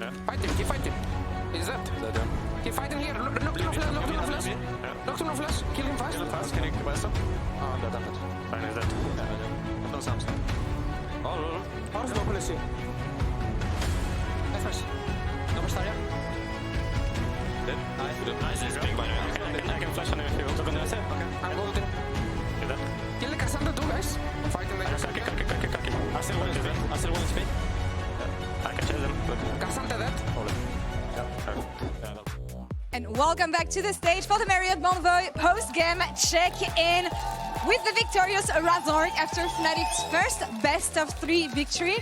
Yeah. Keep fighting. Is that? Keep fighting here. Look to no flash. Look to no flash. Kill him fast. Can you kill myself? Oh, dead. Fine, is that? No Samson. Varus no policy. Nice. No more star, yeah? Nice, it's big by I can flash on him if you want to go there. Okay, I'm golden. Kill that. Kill the Cassandra too, guys. I'm fighting the Kaki. I still want to speed. I can chase them. Cassandra dead. And welcome back to the stage for the Marriott Bonvoy post-game check-in with the victorious Razork after Fnatic's first best-of-3 victory.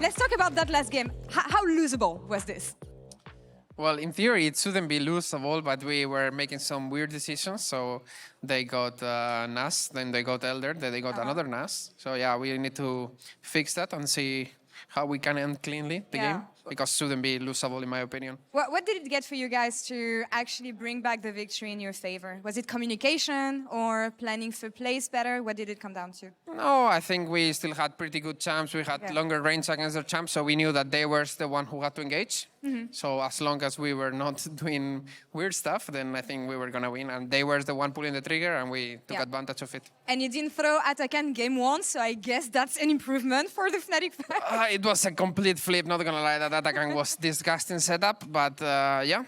Let's talk about that last game. How losable was this? Well, in theory, it shouldn't be losable, but we were making some weird decisions. So they got Nas, then they got Elder, then they got another Nas. So yeah, we need to fix that and see how we can end cleanly the game, because it shouldn't be losable in my opinion. What did it get for you guys to actually bring back the victory in your favor? Was it communication or planning for plays better? What did it come down to? No, I think we still had pretty good champs. We had longer range against their champs, so we knew that they were the one who had to engage. So as long as we were not doing weird stuff, then I think we were going to win. And they were the one pulling the trigger, and we took advantage of it. And you didn't throw Atakan game 1, so I guess that's an improvement for the Fnatic fans. It was a complete flip, not going to lie. That Atakan was disgusting setup. But yeah,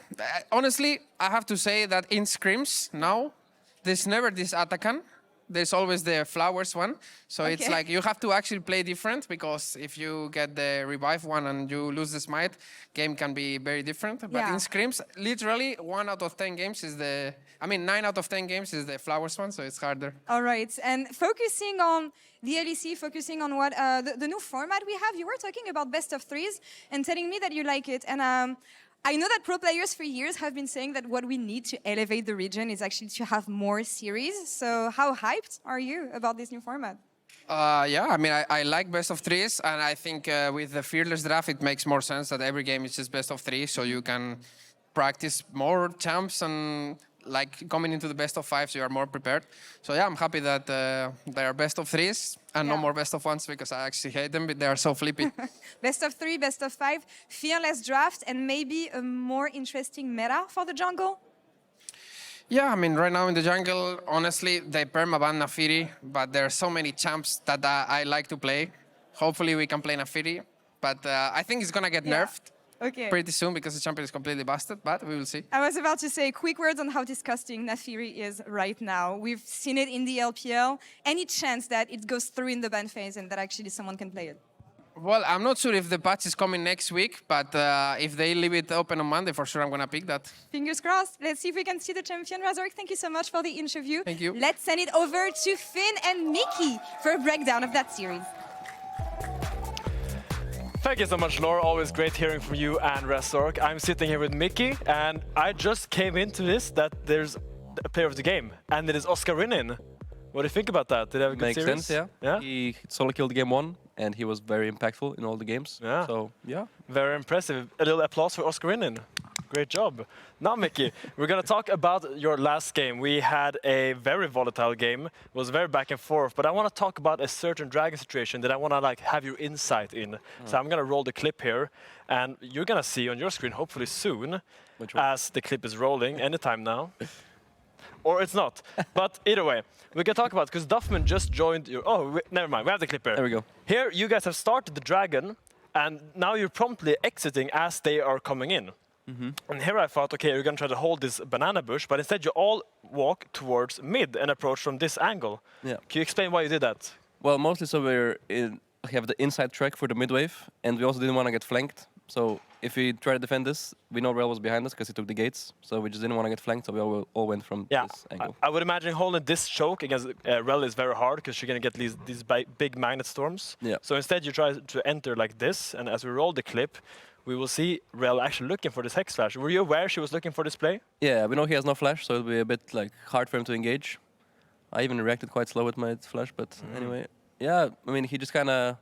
honestly, I have to say that in scrims now, there's never this Atakan. There's always the flowers one. So it's like you have to actually play different, because if you get the revive one and you lose the smite, game can be very different. But in scrims, literally 1 out of 10 games is 9 out of 10 games is the flowers one, so it's harder. All right, and focusing on the LEC, focusing on what the new format we have, you were talking about best of threes and telling me that you like it. And I know that pro players for years have been saying that what we need to elevate the region is actually to have more series. So how hyped are you about this new format? Yeah, I mean, I like best of threes, and I think with the Fearless draft, it makes more sense that every game is just best of three, so you can practice more champs and like coming into the best of fives, you are more prepared. So yeah, I'm happy that there are best of threes and no more best of ones, because I actually hate them, but they are so flippy. Best of 3, best of 5, fearless draft, and maybe a more interesting meta for the jungle? Yeah, I mean, right now in the jungle, honestly, they permaban Nafiri, but there are so many champs that I like to play. Hopefully we can play Nafiri, but I think it's going to get nerfed pretty soon, because the champion is completely busted, but we will see. I was about to say, quick words on how disgusting Nafiri is right now. We've seen it in the LPL. Any chance that it goes through in the ban phase and that actually someone can play it? Well, I'm not sure if the patch is coming next week, but if they leave it open on Monday, for sure I'm going to pick that. Fingers crossed. Let's see if we can see the champion. Razork, thank you so much for the interview. Thank you. Let's send it over to Finn and Mickey for a breakdown of that series. Thank you so much, Laure. Always great hearing from you and Razork. I'm sitting here with Mickey, and I just came into this that there's a player of the game, and it is Oscar Rinin. What do you think about that? Did he have a good series? Makes sense, yeah. He solo killed game 1, and he was very impactful in all the games. Yeah. So, yeah. Very impressive. A little applause for Oscar Rinin. Great job. Now, Mickey, we're going to talk about your last game. We had a very volatile game. It was very back and forth. But I want to talk about a certain dragon situation that I want to have your insight in. So I'm going to roll the clip here. And you're going to see on your screen, hopefully soon, as the clip is rolling, anytime now. Or it's not. But either way, we can talk about it, because Duffman just joined your... Oh, never mind. We have the clip here. There we go. Here, you guys have started the dragon, and now you're promptly exiting as they are coming in. And here I thought, okay, you're going to try to hold this banana bush, but instead you all walk towards mid and approach from this angle. Yeah. Can you explain why you did that? Well, mostly so we have the inside track for the mid wave, and we also didn't want to get flanked. So if we try to defend this, we know Rel was behind us because he took the gates. So we just didn't want to get flanked, so we all went from this angle. I would imagine holding this choke against Rel is very hard, because you're going to get these big magnet storms. Yeah. So instead you try to enter like this, and as we roll the clip, we will see Rel actually looking for this Hex Flash. Were you aware she was looking for this play? Yeah, we know he has no flash, so it'll be a bit hard for him to engage. I even reacted quite slow with my flash, but anyway. Yeah, I mean, he just kind of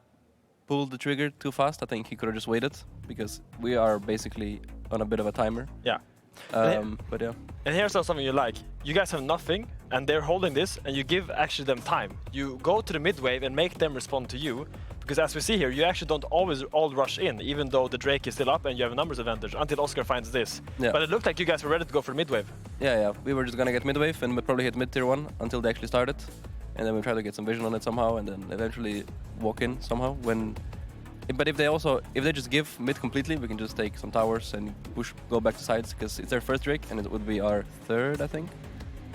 pulled the trigger too fast. I think he could have just waited, because we are basically on a bit of a timer. Yeah. But yeah. And here's something you like. You guys have nothing, and they're holding this, and you give actually them time. You go to the mid wave and make them respond to you. Because as we see here, you actually don't always all rush in, even though the Drake is still up and you have a numbers advantage, until Oscar finds this. Yeah. But it looked like you guys were ready to go for mid wave. Yeah. We were just gonna get mid wave and we'd probably hit mid tier 1 until they actually started. And then we try to get some vision on it somehow and then eventually walk in somehow. But if they just give mid completely, we can just take some towers and go back to sides because it's their first Drake and it would be our third, I think.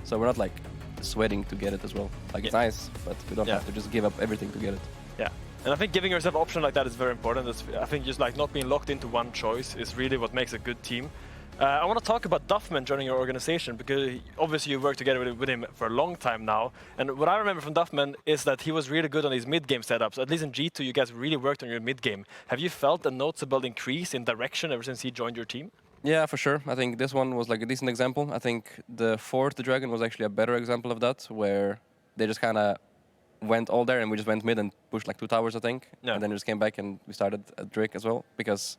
So we're not like sweating to get it as well. Like it's nice, but we don't have to just give up everything to get it. Yeah, and I think giving yourself an option like that is very important. I think just like not being locked into one choice is really what makes a good team. I want to talk about Duffman joining your organization because obviously you worked together with him for a long time now. And what I remember from Duffman is that he was really good on his mid-game setups. At least in G2, you guys really worked on your mid-game. Have you felt a noticeable increase in direction ever since he joined your team? Yeah, for sure. I think this one was like a decent example. I think the fourth, the Dragon, was actually a better example of that, where they just kind of went all there and we just went mid and pushed like 2 towers, I think. Yeah. And then just came back and we started at Drake as well, because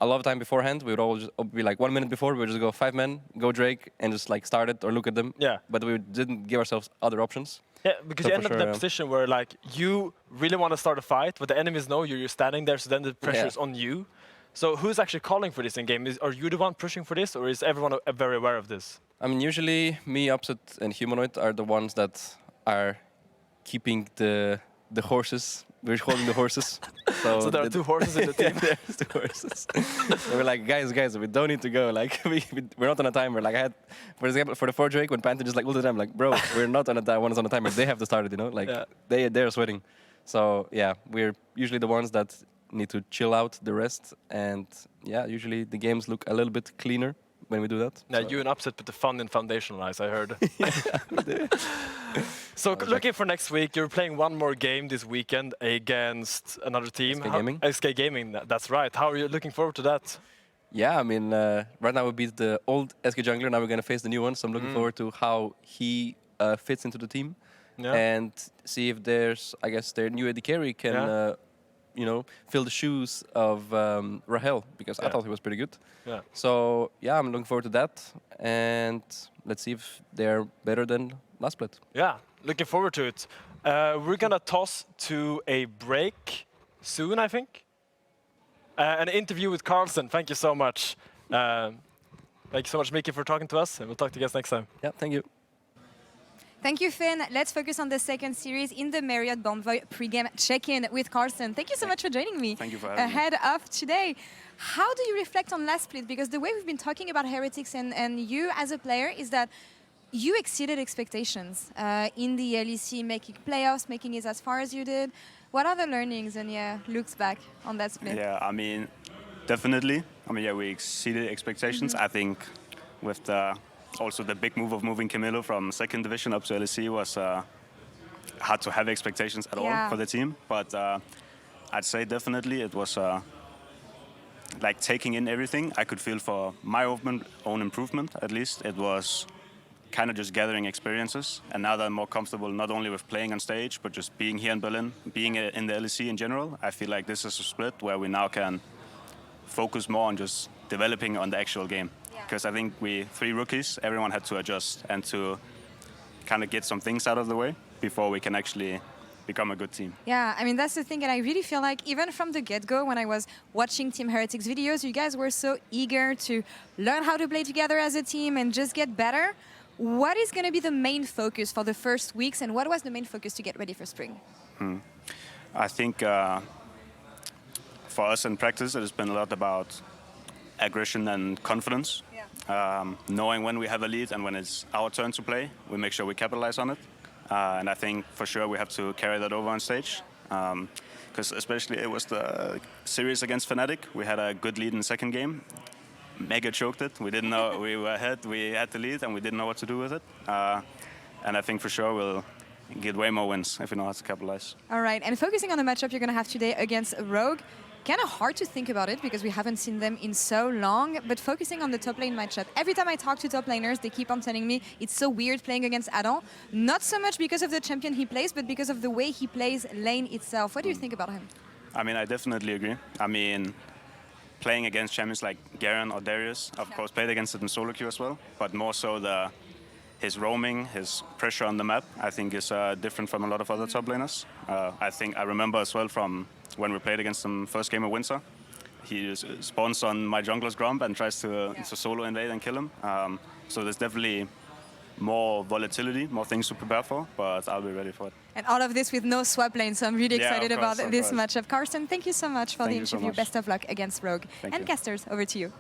a lot of time beforehand, we would always be like 1 minute before, we would just go 5 men, go Drake, and just like start it or look at them. Yeah. But we didn't give ourselves other options. Yeah, because So you end for up in sure, a position where like you really want to start a fight, but the enemies know you're standing there, so then the pressure is on you. So who's actually calling for this in game? Are you the one pushing for this, or is everyone very aware of this? I mean, usually me, Upset, and Humanoid are the ones that are keeping the horses. We're holding the horses. So there are 2 horses in the team. There's 2 horses. So we're like, guys, we don't need to go. Like, we're not on a timer. Like I had, for example, for the 4 Drake, when Panther just like ulted them, like, bro, we're not on a timer. One is on a timer. They have to start it, you know. Like they're sweating. So yeah, we're usually the ones that need to chill out the rest. And yeah, usually the games look a little bit cleaner when we do that. Yeah, so. You and Upset put the fun in foundational eyes, I heard. So looking for next week, you're playing one more game this weekend against another team. SK Gaming. SK Gaming, that's right. How are you looking forward to that? Yeah, I mean, right now we beat the old SK jungler, now we're going to face the new one, so I'm looking forward to how he fits into the team. Yeah. And see if there's, I guess, their new AD carry can, you know, fill the shoes of Rahel, because I thought he was pretty good. Yeah. So, yeah, I'm looking forward to that, and let's see if they're better than last split. Yeah, looking forward to it. We're going to toss to a break soon, I think. An interview with Carlsen. Thank you so much. Thank you so much, Mickey, for talking to us, and we'll talk to you guys next time. Yeah, thank you. Thank you, Finn. Let's focus on the second series in the Marriott Bonvoy pregame check-in with Carlsen. Thank you so much for joining me. Thank you for having me. Ahead of today. How do you reflect on last split? Because the way we've been talking about Heretics and you as a player is that you exceeded expectations in the LEC, making playoffs, making it as far as you did. What are the learnings and looks back on that split? Yeah, I mean, definitely. I mean, yeah, we exceeded expectations. I think with the also the big move of moving Kamiloo from 2nd division up to LEC was hard to have expectations at all for the team. But I'd say definitely it was like taking in everything I could feel for my own improvement, at least. It was kind of just gathering experiences. And now that I'm more comfortable not only with playing on stage, but just being here in Berlin, being in the LEC in general, I feel like this is a split where we now can focus more on just developing on the actual game. Because I think we 3 rookies, everyone had to adjust and to kind of get some things out of the way before we can actually become a good team. Yeah, I mean, that's the thing, and I really feel like even from the get-go, when I was watching Team Heretics videos, you guys were so eager to learn how to play together as a team and just get better. What is going to be the main focus for the first weeks, and what was the main focus to get ready for spring? I think for us in practice, it has been a lot about aggression and confidence. Knowing when we have a lead and when it's our turn to play, we make sure we capitalize on it. And I think for sure we have to carry that over on stage. Because especially it was the series against Fnatic. We had a good lead in the second game. Mega choked it. We didn't know we were ahead. We had the lead and we didn't know what to do with it. And I think for sure we'll get way more wins if we know how to capitalize. All right, and focusing on the matchup you're going to have today against Rogue, kind of hard to think about it because we haven't seen them in so long, but focusing on the top lane matchup, every time I talk to top laners, they keep on telling me it's so weird playing against Adam. Not so much because of the champion he plays, but because of the way he plays lane itself. What do you think about him? I mean, I definitely agree. I mean, playing against champions like Garen or Darius, of course, played against it in solo queue as well, but more so his roaming, his pressure on the map, I think is different from a lot of other top laners. I think I remember as well from when we played against him first game of Winter. He spawns on my jungler's Grump and tries to solo invade and kill him. So there's definitely more volatility, more things to prepare for, but I'll be ready for it. And all of this with no swap lane, so I'm really excited of course, about this matchup. Carlsen, thank you so much for the Thank you so interview. much. Best of luck against Rogue. Thank And you. casters, over to you.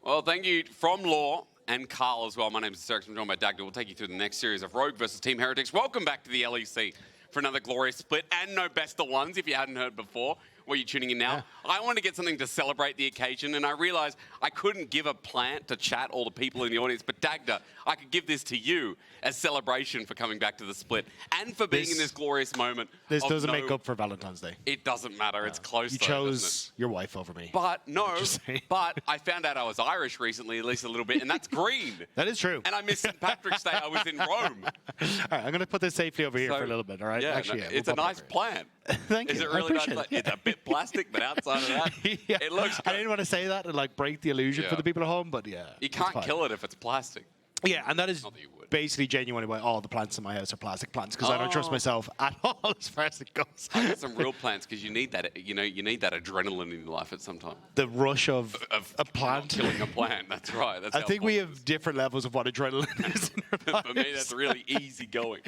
Well, thank you from Laure and Carl as well. My name is Hysterics. I'm joined by Dagda. We'll take you through the next series of Rogue versus Team Heretics. Welcome back to the LEC for another glorious split and no best of ones if you hadn't heard before. Where you're tuning in now. I wanted to get something to celebrate the occasion, and I realized I couldn't give a plant to chat all the people in the audience, but Dagda, I could give this to you as celebration for coming back to the split and for being in this glorious moment. This doesn't make up for Valentine's Day. It doesn't matter. It's close. You though, chose doesn't it? your wife over me. But no, Just saying. but I found out I was Irish recently, at least a little bit, and that's green. That is true. And I missed St. Patrick's Day. I was in Rome. All right, I'm going to put this safely over here So, for a little bit, all right? Yeah, Actually, no, we'll it's a pop nice over here. plant. Thank Is you. it I really nice? appreciate Like, it. it's a bit plastic, but outside of that, Yeah. it looks I good. didn't want to say that and like break the illusion Yeah. for the people at home, but yeah. You it's can't fine. kill it if it's plastic. Yeah, and that is Not that you would. basically genuinely why all the plants in my house are plastic plants, because I don't trust Oh. myself at all as far as it goes. I got some real plants because you need that. You need that adrenaline in your life at some time. The rush of a plant. Killing a plant. That's right. That's I how think we fun it have different levels of what adrenaline is in our is. For me, lives. that's really easy going.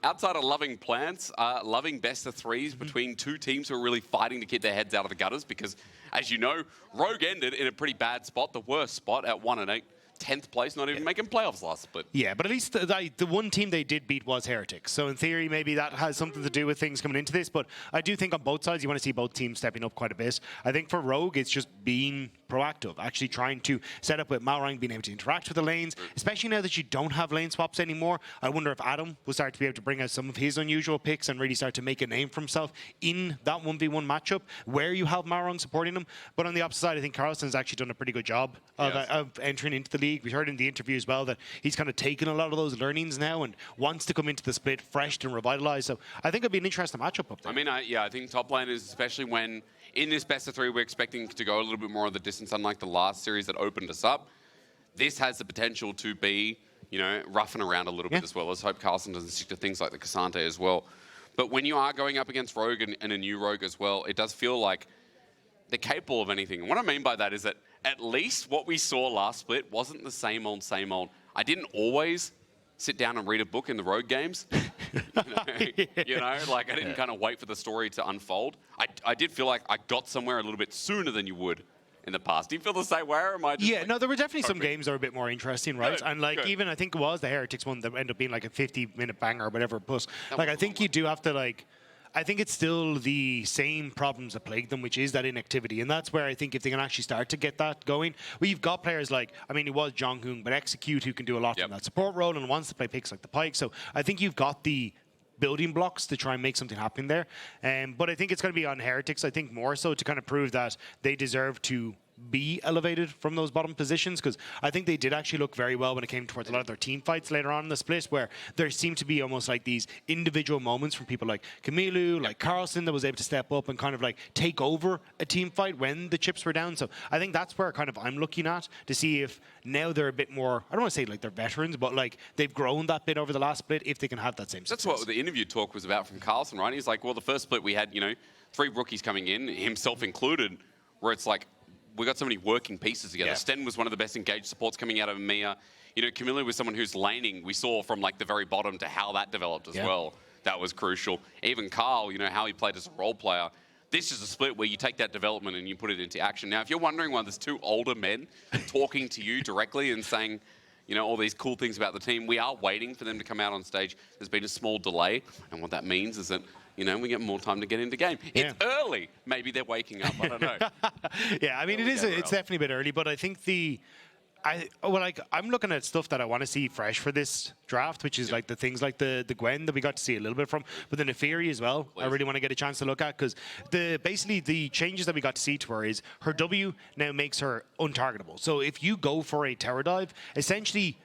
Outside of loving plants, loving best of threes between two teams who are really fighting to keep their heads out of the gutters because, as you know, Rogue ended in a pretty bad spot, the worst spot at 1-8. 10th place, not even making playoffs last split. Yeah, but at least the one team they did beat was Heretics. So in theory, maybe that has something to do with things coming into this. But I do think on both sides, you want to see both teams stepping up quite a bit. I think for Rogue, it's just being proactive, actually trying to set up with Malrang being able to interact with the lanes, especially now that you don't have lane swaps anymore. I wonder if Adam will start to be able to bring out some of his unusual picks and really start to make a name for himself in that 1v1 matchup where you have Malrang supporting him. But on the opposite side, I think Carlsen's actually done a pretty good job of entering into the league. We heard in the interview as well that he's kind of taken a lot of those learnings now and wants to come into the split fresh and revitalized. So I think it'll be an interesting matchup up there. I mean, I think top lane is especially when in this best of three we're expecting to go a little bit more of the distance, unlike the last series that opened us up. This has the potential to be, roughing around a little bit as well. Let's hope Carlsen doesn't stick to things like the Cassante as well. But when you are going up against Rogue and a new Rogue as well, it does feel like they're capable of anything. And what I mean by that is that at least what we saw last split wasn't the same old, same old. I didn't always sit down and read a book in the Rogue games. I didn't kind of wait for the story to unfold. I did feel like I got somewhere a little bit sooner than you would in the past. Do you feel the same way, or am I just No, there were definitely some games that were a bit more interesting, right? Good, And like good. even I think it was the Heretics one that ended up being like a 50-minute banger or whatever. Plus, like I think you do have to like. I think it's still the same problems that plague them, which is that inactivity. And that's where I think if they can actually start to get that going, well, you've got players like, I mean, it was Jonghoon, but Execute, who can do a lot from that support role and wants to play picks like the Pike. So I think you've got the building blocks to try and make something happen there. But I think it's going to be on Heretics, I think, more so to kind of prove that they deserve to be elevated from those bottom positions, because I think they did actually look very well when it came towards a lot of their team fights later on in the split, where there seemed to be almost like these individual moments from people like Kamiloo, like Carlsen, that was able to step up and kind of like take over a team fight when the chips were down. So I think that's where kind of I'm looking at to see if now they're a bit more, I don't want to say like they're veterans, but like they've grown that bit over the last split, if they can have that same success. That's what the interview talk was about from Carlsen, right? He's like, well, the first split we had, 3 rookies coming in, himself included, where it's like, we got so many working pieces together. Stend was one of the best engaged supports coming out of EMEA. Kamiloo was someone who's laning. We saw from like the very bottom to how that developed as well. That was crucial. Even Carl, how he played as a role player. This is a split where you take that development and you put it into action. Now, if you're wondering why there's 2 older men talking to you directly and saying, all these cool things about the team, we are waiting for them to come out on stage. There's been a small delay. And what that means is that we get more time to get into game. It's early. Maybe they're waking up. I don't know. I mean, it's definitely a bit early, but I think I'm looking at stuff that I want to see fresh for this draft, which is like the things like the Gwen that we got to see a little bit from, but the Neferi as well. I really want to get a chance to look at, because basically the changes that we got to see to her is her W now makes her untargetable. So if you go for a tower dive, essentially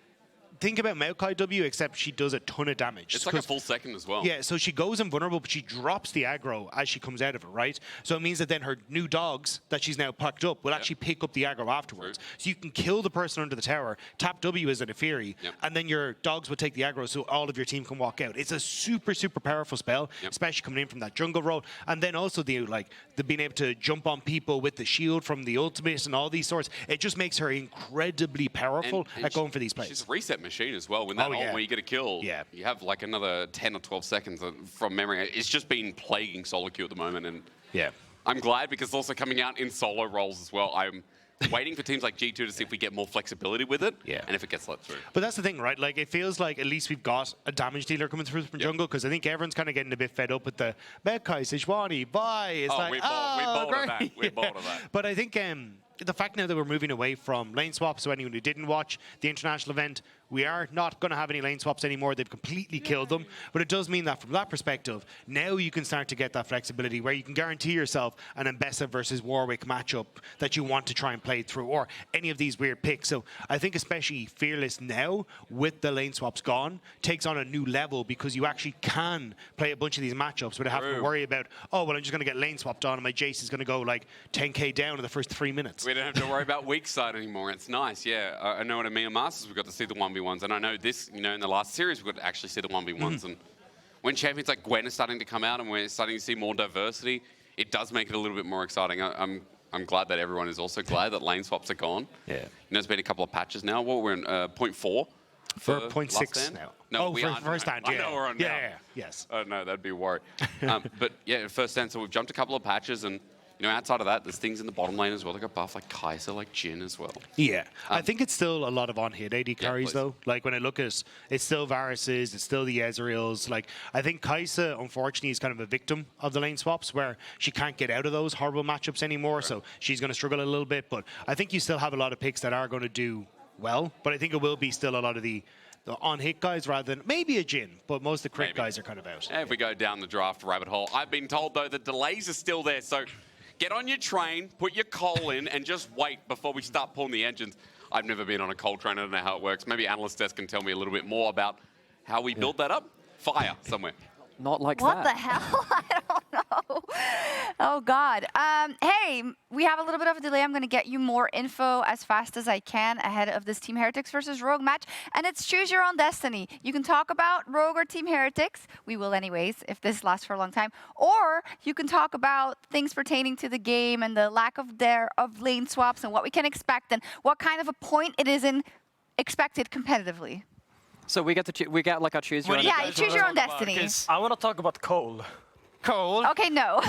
think about Maokai W, except she does a ton of damage. It's like a full second as well. Yeah, so she goes invulnerable, but she drops the aggro as she comes out of it, right? So it means that then her new dogs that she's now packed up will actually pick up the aggro afterwards. So you can kill the person under the tower, tap W as an Efiri, and then your dogs will take the aggro so all of your team can walk out. It's a super, super powerful spell, especially coming in from that jungle role. And then also the being able to jump on people with the shield from the ultimate and all these sorts. It just makes her incredibly powerful at going for these plays. She's a reset machine as well. When that ult, when you get a kill, you have like another 10 or 12 seconds from memory. It's just been plaguing solo queue at the moment, and I'm glad because it's also coming out in solo roles as well. I'm waiting for teams like G2 to see if we get more flexibility with it, and if it gets let through. But that's the thing, right? Like, it feels like at least we've got a damage dealer coming through from jungle, because I think everyone's kind of getting a bit fed up with the Mekai, Sejuani, bye. It's we bowled at that. We bowled at that. But I think the fact now that we're moving away from lane swaps, so anyone who didn't watch the international event, we are not going to have any lane swaps anymore. They've completely killed them. But it does mean that from that perspective, now you can start to get that flexibility where you can guarantee yourself an Ambessa versus Warwick matchup that you want to try and play through, or any of these weird picks. So I think especially Fearless now, with the lane swaps gone, takes on a new level because you actually can play a bunch of these matchups without having to worry about, oh, well, I'm just going to get lane swapped on and my Jace is going to go like 10k down in the first 3 minutes. We don't have to worry about weak side anymore. It's nice, yeah. I know at EMEA Masters we got to see the 1v1s, and I know this, in the last series we got to actually see the 1v1s. And when champions like Gwen are starting to come out and we're starting to see more diversity, it does make it a little bit more exciting. I'm glad that everyone is also glad that lane swaps are gone. Yeah. There's been a couple of patches now. Well, we're in 0.4. For 0.6 now. No, we for aren't. First stand, I know we're on now. Yes. Oh, no, that'd be a worry. But yeah, first stand, so we've jumped a couple of patches, and outside of that, there's things in the bottom lane as well. They got buff like Kai'Sa, like Jhin as well. Yeah, I think it's still a lot of on-hit AD carries though. Like when I look at it's still Varuses, it's still the Ezreals. Like I think Kai'Sa, unfortunately, is kind of a victim of the lane swaps where she can't get out of those horrible matchups anymore. So she's going to struggle a little bit. But I think you still have a lot of picks that are going to do well. But I think it will be still a lot of the on-hit guys rather than maybe a Jhin, but most of the crit guys are kind of out. If we go down the draft rabbit hole, I've been told though the delays are still there. So get on your train, put your coal in, and just wait before we start pulling the engines. I've never been on a coal train. I don't know how it works. Maybe Analyst Desk can tell me a little bit more about how we build that up. Fire somewhere. Not like what that. What the hell? I don't know. Oh, God. Hey, we have a little bit of a delay. I'm going to get you more info as fast as I can ahead of this Team Heretics versus Rogue match. And it's choose your own destiny. You can talk about Rogue or Team Heretics. We will anyways, if this lasts for a long time. Or you can talk about things pertaining to the game and the lack of lane swaps and what we can expect and what kind of a point it is in expected competitively. So we get like our choose your own. Yeah, you choose your own destiny. I want to talk about Cole. Cole. Okay, no.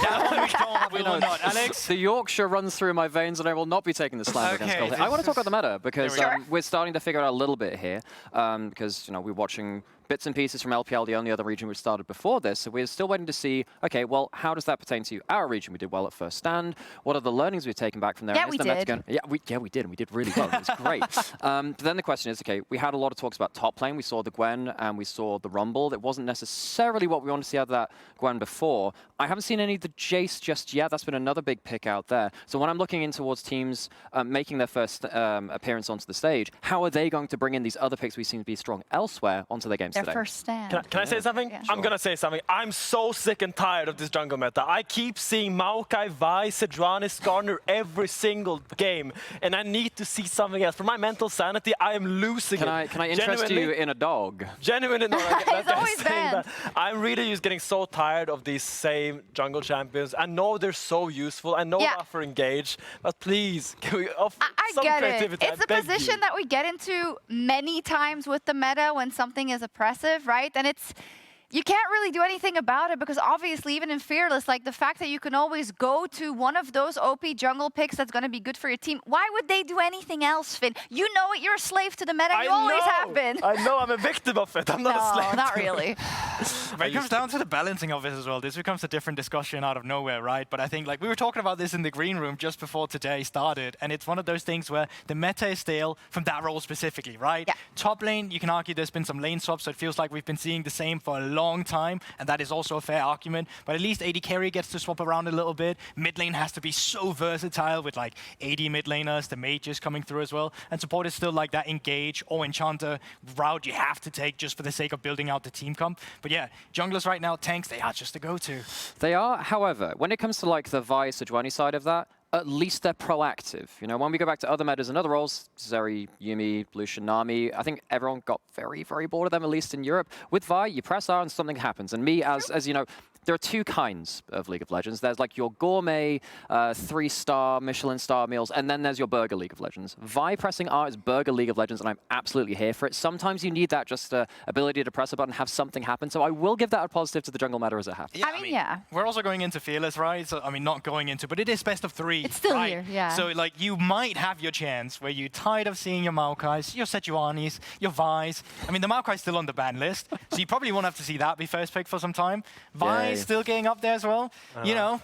We will not. Alex? The Yorkshire runs through my veins, and I will not be taking the slam against Cole. I want to talk about the meta because we're starting to figure out a little bit here. Because we're watching bits and pieces from LPL, the only other region we started before this. So we're still waiting to see, okay, well, how does that pertain to our region? We did well at first stand. What are the learnings we've taken back from there? Yeah, we did. We did, and we did really well. It was great. But then the question is, okay, we had a lot of talks about top lane. We saw the Gwen and we saw the Rumble. That wasn't necessarily what we wanted to see out of that Gwen before. I haven't seen any of the Jace just yet. That's been another big pick out there. So when I'm looking in towards teams making their first appearance onto the stage, how are they going to bring in these other picks we seem to be strong elsewhere onto their games today? Their first stand. Can I say something? Yeah. I'm gonna say something. I'm so sick and tired of this jungle meta. I keep seeing Maokai, Vi, Sejuani, Skarner every single game, and I need to see something else. For my mental sanity, I am losing it. Can I interest you in a dog? Genuinely, no. It's always been. I'm really just getting so tired of these same jungle champions. I know they're so useful. I know they're for engage, but please, can we offer some creativity? It's a position that we get into many times with the meta when something is oppressive, right? And you can't really do anything about it because obviously even in Fearless, like the fact that you can always go to one of those OP jungle picks that's going to be good for your team, why would they do anything else, Finn? You know it, you're a slave to the meta, you always have been. I know, I'm a victim of it, I'm not a slave. No, not really. But it comes down to the balancing of it as well. This becomes a different discussion out of nowhere, right? But I think like we were talking about this in the green room just before today started, and it's one of those things where the meta is stale from that role specifically, right? Yeah. Top lane, you can argue there's been some lane swaps, so it feels like we've been seeing the same for a long time, and that is also a fair argument. But at least AD carry gets to swap around a little bit. Mid lane has to be so versatile with like AD mid laners, the mages coming through as well, and support is still like that engage or enchanter route you have to take just for the sake of building out the team comp. But yeah, junglers right now, tanks, they are just the go-to. They are, however, when it comes to like the Vi Sejuani side of that, at least they're proactive. You know, when we go back to other metas and other roles, Zeri, Yuumi, Lucian, Nami, I think everyone got very, very bored of them, at least in Europe. With Vi, you press R and something happens. And me, as you know, there are two kinds of League of Legends. There's like your gourmet, 3-star, Michelin star meals, and then there's your burger League of Legends. Vi pressing R is burger League of Legends, and I'm absolutely here for it. Sometimes you need that just ability to press a button and have something happen. So I will give that a positive to the jungle meta as it happens. Yeah, I mean, yeah. We're also going into Fearless, right? So, I mean, not going into, but it is best of 3. It's still right? here, yeah. So, like, you might have your chance where you're tired of seeing your Maokais, your Sejuanis, your Vi's. I mean, the Maokai's still on the ban list, so you probably won't have to see that be first pick for some time. Vi's still getting up there as well. You know,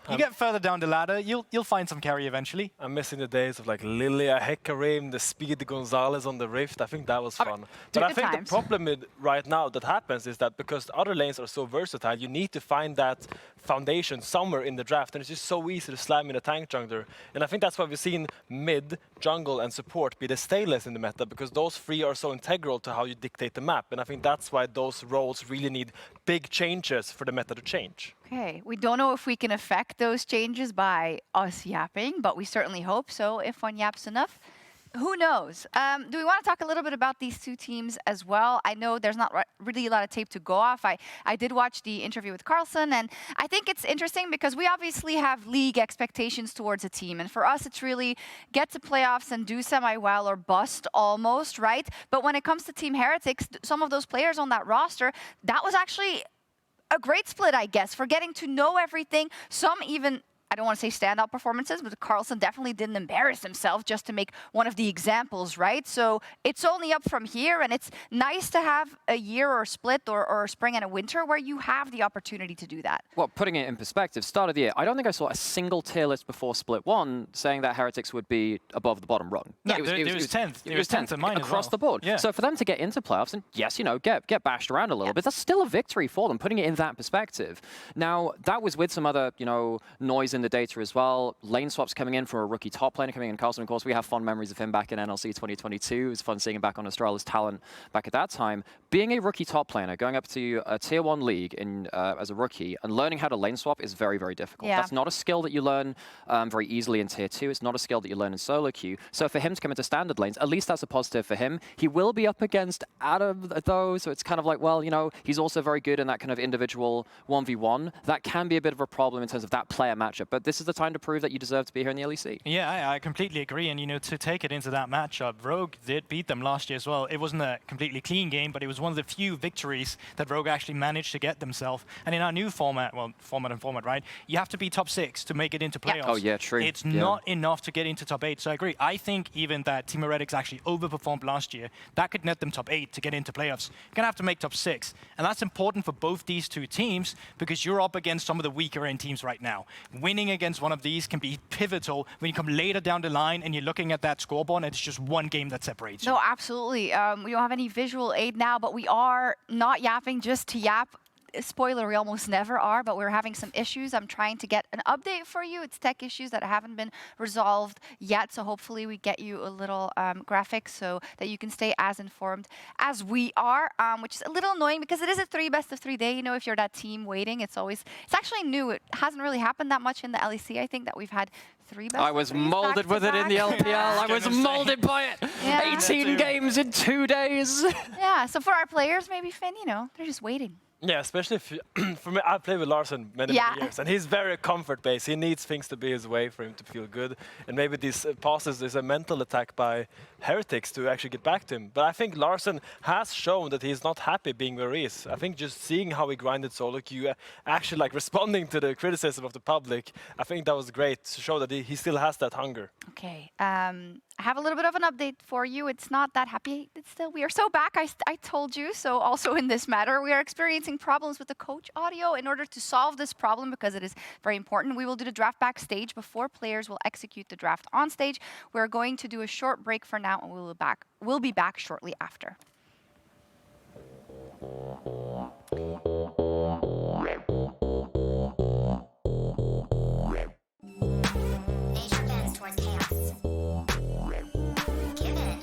you get further down the ladder, you'll find some carry eventually. I'm missing the days of like Lilia, Hecarim, the Speed Gonzalez on the Rift. I think that was fun. But I think the problem with right now that happens is that because the other lanes are so versatile, you need to find that foundation somewhere in the draft, and it's just so easy to slam in a tank jungler. And I think that's why we've seen mid, jungle, and support be the stalest in the meta, because those 3 are so integral to how you dictate the map. And I think that's why those roles really need big changes for the meta to change. Okay, we don't know if we can affect those changes by us yapping, but we certainly hope so if one yaps enough. Who knows? Do we want to talk a little bit about these two teams as well? I know there's not really a lot of tape to go off. I did watch the interview with Carlsen, and I think it's interesting because we obviously have league expectations towards a team. And for us, it's really get to playoffs and do semi-well or bust almost, right? But when it comes to Team Heretics, some of those players on that roster, that was actually a great split, I guess, for getting to know everything. Some even, I don't want to say standout performances, but Carlsen definitely didn't embarrass himself just to make one of the examples, right? So it's only up from here, and it's nice to have a year or split or a spring and a winter where you have the opportunity to do that. Well, putting it in perspective, start of the year, I don't think I saw a single tier list before Split 1 saying that Heretics would be above the bottom rung. No, it was 10th. It was 10th in mine across the board. Yeah. So for them to get into playoffs, and yes, you know, get bashed around a little bit, that's still a victory for them, putting it in that perspective. Now, that was with some other, you know, noise in the data as well. Lane swaps coming in for a rookie top laner coming in. Carlsen, of course, we have fond memories of him back in NLC 2022. It was fun seeing him back on Astrala's talent back at that time. Being a rookie top laner, going up to a tier 1 league in as a rookie and learning how to lane swap is very, very difficult. Yeah. That's not a skill that you learn very easily in tier 2. It's not a skill that you learn in solo queue. So for him to come into standard lanes, at least that's a positive for him. He will be up against Adam though, so it's kind of like, well, you know, he's also very good in that kind of individual 1v1. That can be a bit of a problem in terms of that player matchup, but this is the time to prove that you deserve to be here in the LEC. Yeah, I completely agree. And, you know, to take it into that matchup, Rogue did beat them last year as well. It wasn't a completely clean game, but it was one of the few victories that Rogue actually managed to get themselves. And in our new format, well, format, right? You have to be top 6 to make it into playoffs. Oh, yeah, true. It's not enough to get into top 8. So I agree. I think even that Team Heretics actually overperformed last year, that could net them top 8 to get into playoffs. You're going to have to make top 6. And that's important for both these two teams because you're up against some of the weaker end teams right now. Winning against one of these can be pivotal when you come later down the line and you're looking at that scoreboard and it's just one game that separates you. No, absolutely. We don't have any visual aid now, but we are not yapping just to yap. Spoiler, we almost never are, but we're having some issues. I'm trying to get an update for you. It's tech issues that haven't been resolved yet, so hopefully we get you a little graphic so that you can stay as informed as we are, which is a little annoying because it is a best of 3 day. You know, if you're that team waiting, it's actually new. It hasn't really happened that much in the LEC. I think that we've had 3 best I was molded with it in the LPL. I was molded by it. Yeah. 18 games in 2 days. Yeah, so for our players, maybe Finn, you know, they're just waiting. Yeah, especially if for me, I played with Larssen many years, and he's very comfort-based. He needs things to be his way for him to feel good, and maybe these passes is a mental attack by Heretics to actually get back to him. But I think Larssen has shown that he's not happy being where he is. I think just seeing how he grinded solo queue, actually like responding to the criticism of the public, I think that was great to show that he still has that hunger. Okay, I have a little bit of an update for you. It's not that happy. It's still, we are so back. I told you. So also in this matter, we are experiencing problems with the coach audio. In order to solve this problem, because it is very important, we will do the draft backstage before players will execute the draft on stage. We're going to do a short break for now, and we'll be back shortly after. Nature bends towards chaos. Given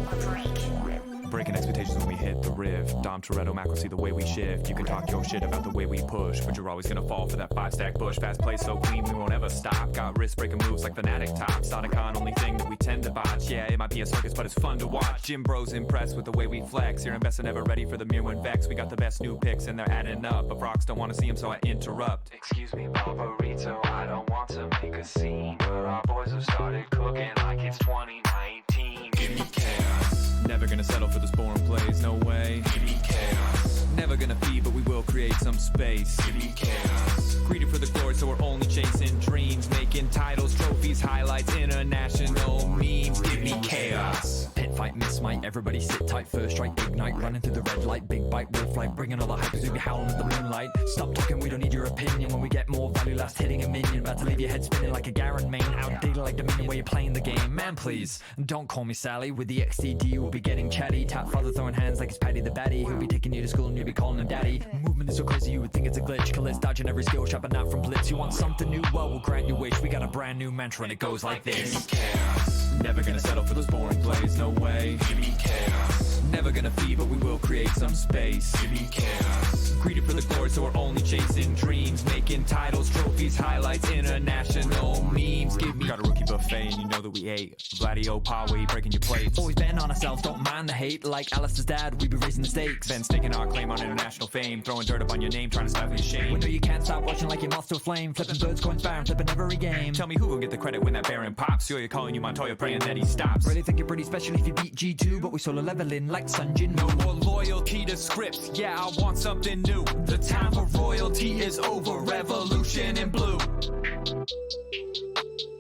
or break. Breaking expectations when we hit the riff. Dom Toretto, Macro, see the way we shift. You can talk your shit about the way we push, but you're always gonna fall for that 5-stack bush. Fast play so clean, we won't ever stop. Got wrist breaking moves like Fnatic top. Sonicon, only thing that we tend to botch. Yeah, it might be a circus, but it's fun to watch. Gym bros impressed with the way we flex. Here Ambessa never ready for the Mirwin Vex. We got the best new picks and they're adding up. But Brox don't wanna see them, so I interrupt. Excuse me, Barbarito, I don't want to make a scene, but our boys have started cooking like it's 2019. Give me chaos. Never gonna settle for this boring plays, no way. Give me chaos. Never gonna feed, but we will create some space. Give me chaos. Greedy for the glory, so we're only chasing dreams. Making titles, trophies, highlights, international memes. Give me chaos. Pit fight, miss might, everybody sit tight. First strike, ignite, running through the red light. Big bite, wolf light, bringing all the hype as we be howling at the moonlight. Stop talking, we don't need your opinion. When we get more value, last hitting a minion. About to leave your head spinning like a Garen main. Outdated like Dominion where you're playing the game. Man, please, don't call me Sally. With the XDD, we'll be getting chatty. Tap father throwing hands like it's Paddy the Batty. He'll be taking you to school and you'll be calling him daddy. Movement is so crazy, you would think it's a glitch. Killers dodging every skill, shopping out from blitz. You want something new? Well, we'll grant your wish. We got a brand new mantra and it goes like this. Give me chaos. Never gonna settle for those boring plays, no way. Give me chaos. Never gonna feed, but we will create some space. Give me chaos. Greedy for the glory, so we're only chasing dreams. Making titles, trophies, highlights, international memes. Give me. Got a rookie buffet and you know that we ate. Gladio Power, breaking your plates. Always betting on ourselves, don't mind the hate. Like Alistar's dad, we be raising the stakes. Then staking our claim on international fame. Throwing dirt up on your name, trying to stifle your shame. We know you can't stop watching like your moth to a flame. Flipping birds, coins, barren, flipping every game. Tell me who will get the credit when that Baron pops. You're calling you Montoya, praying that he stops. Really think you're pretty special if you beat G2, but we solo leveling like Sunjin. No more loyalty to scripts, yeah, I want something new. The time for royalty is over, revolution in blue.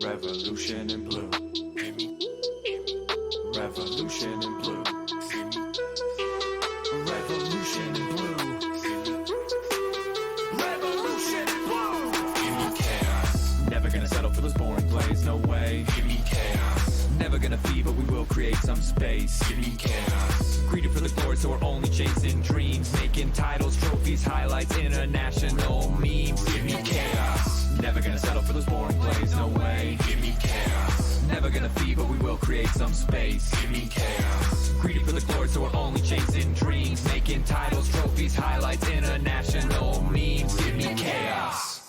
Revolution in blue. Revolution in blue. Revolution in blue. Revolution in blue. Give me chaos. Never gonna settle for those boring plays, no way. Give me chaos. Never gonna feed, but we will create some space. Give me chaos. Greedy for the glory, so we're only chasing dreams. Making titles, trophies, highlights, international memes. Give me chaos. Never gonna settle for those boring plays, no way. Give me chaos. Never gonna feed, but we will create some space. Give me chaos. Greedy for the glory, so we're only chasing dreams. Making titles, trophies, highlights, international memes. Give me chaos.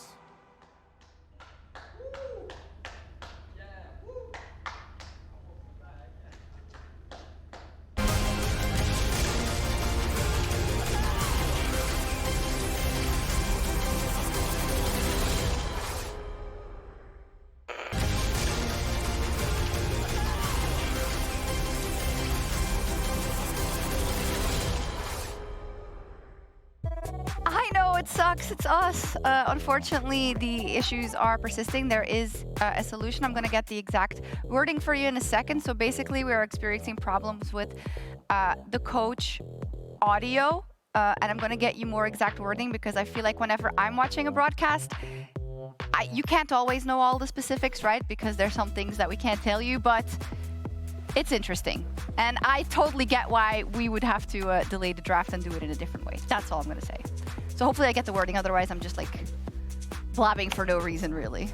I know it sucks. It's us. Unfortunately, the issues are persisting. There is a solution. I'm going to get the exact wording for you in a second. So basically, we are experiencing problems with the coach audio. And I'm going to get you more exact wording because I feel like whenever I'm watching a broadcast, you can't always know all the specifics, right? Because there's some things that we can't tell you, but it's interesting. And I totally get why we would have to delay the draft and do it in a different way. That's all I'm going to say. So hopefully I get the wording. Otherwise, I'm just like blabbing for no reason, really.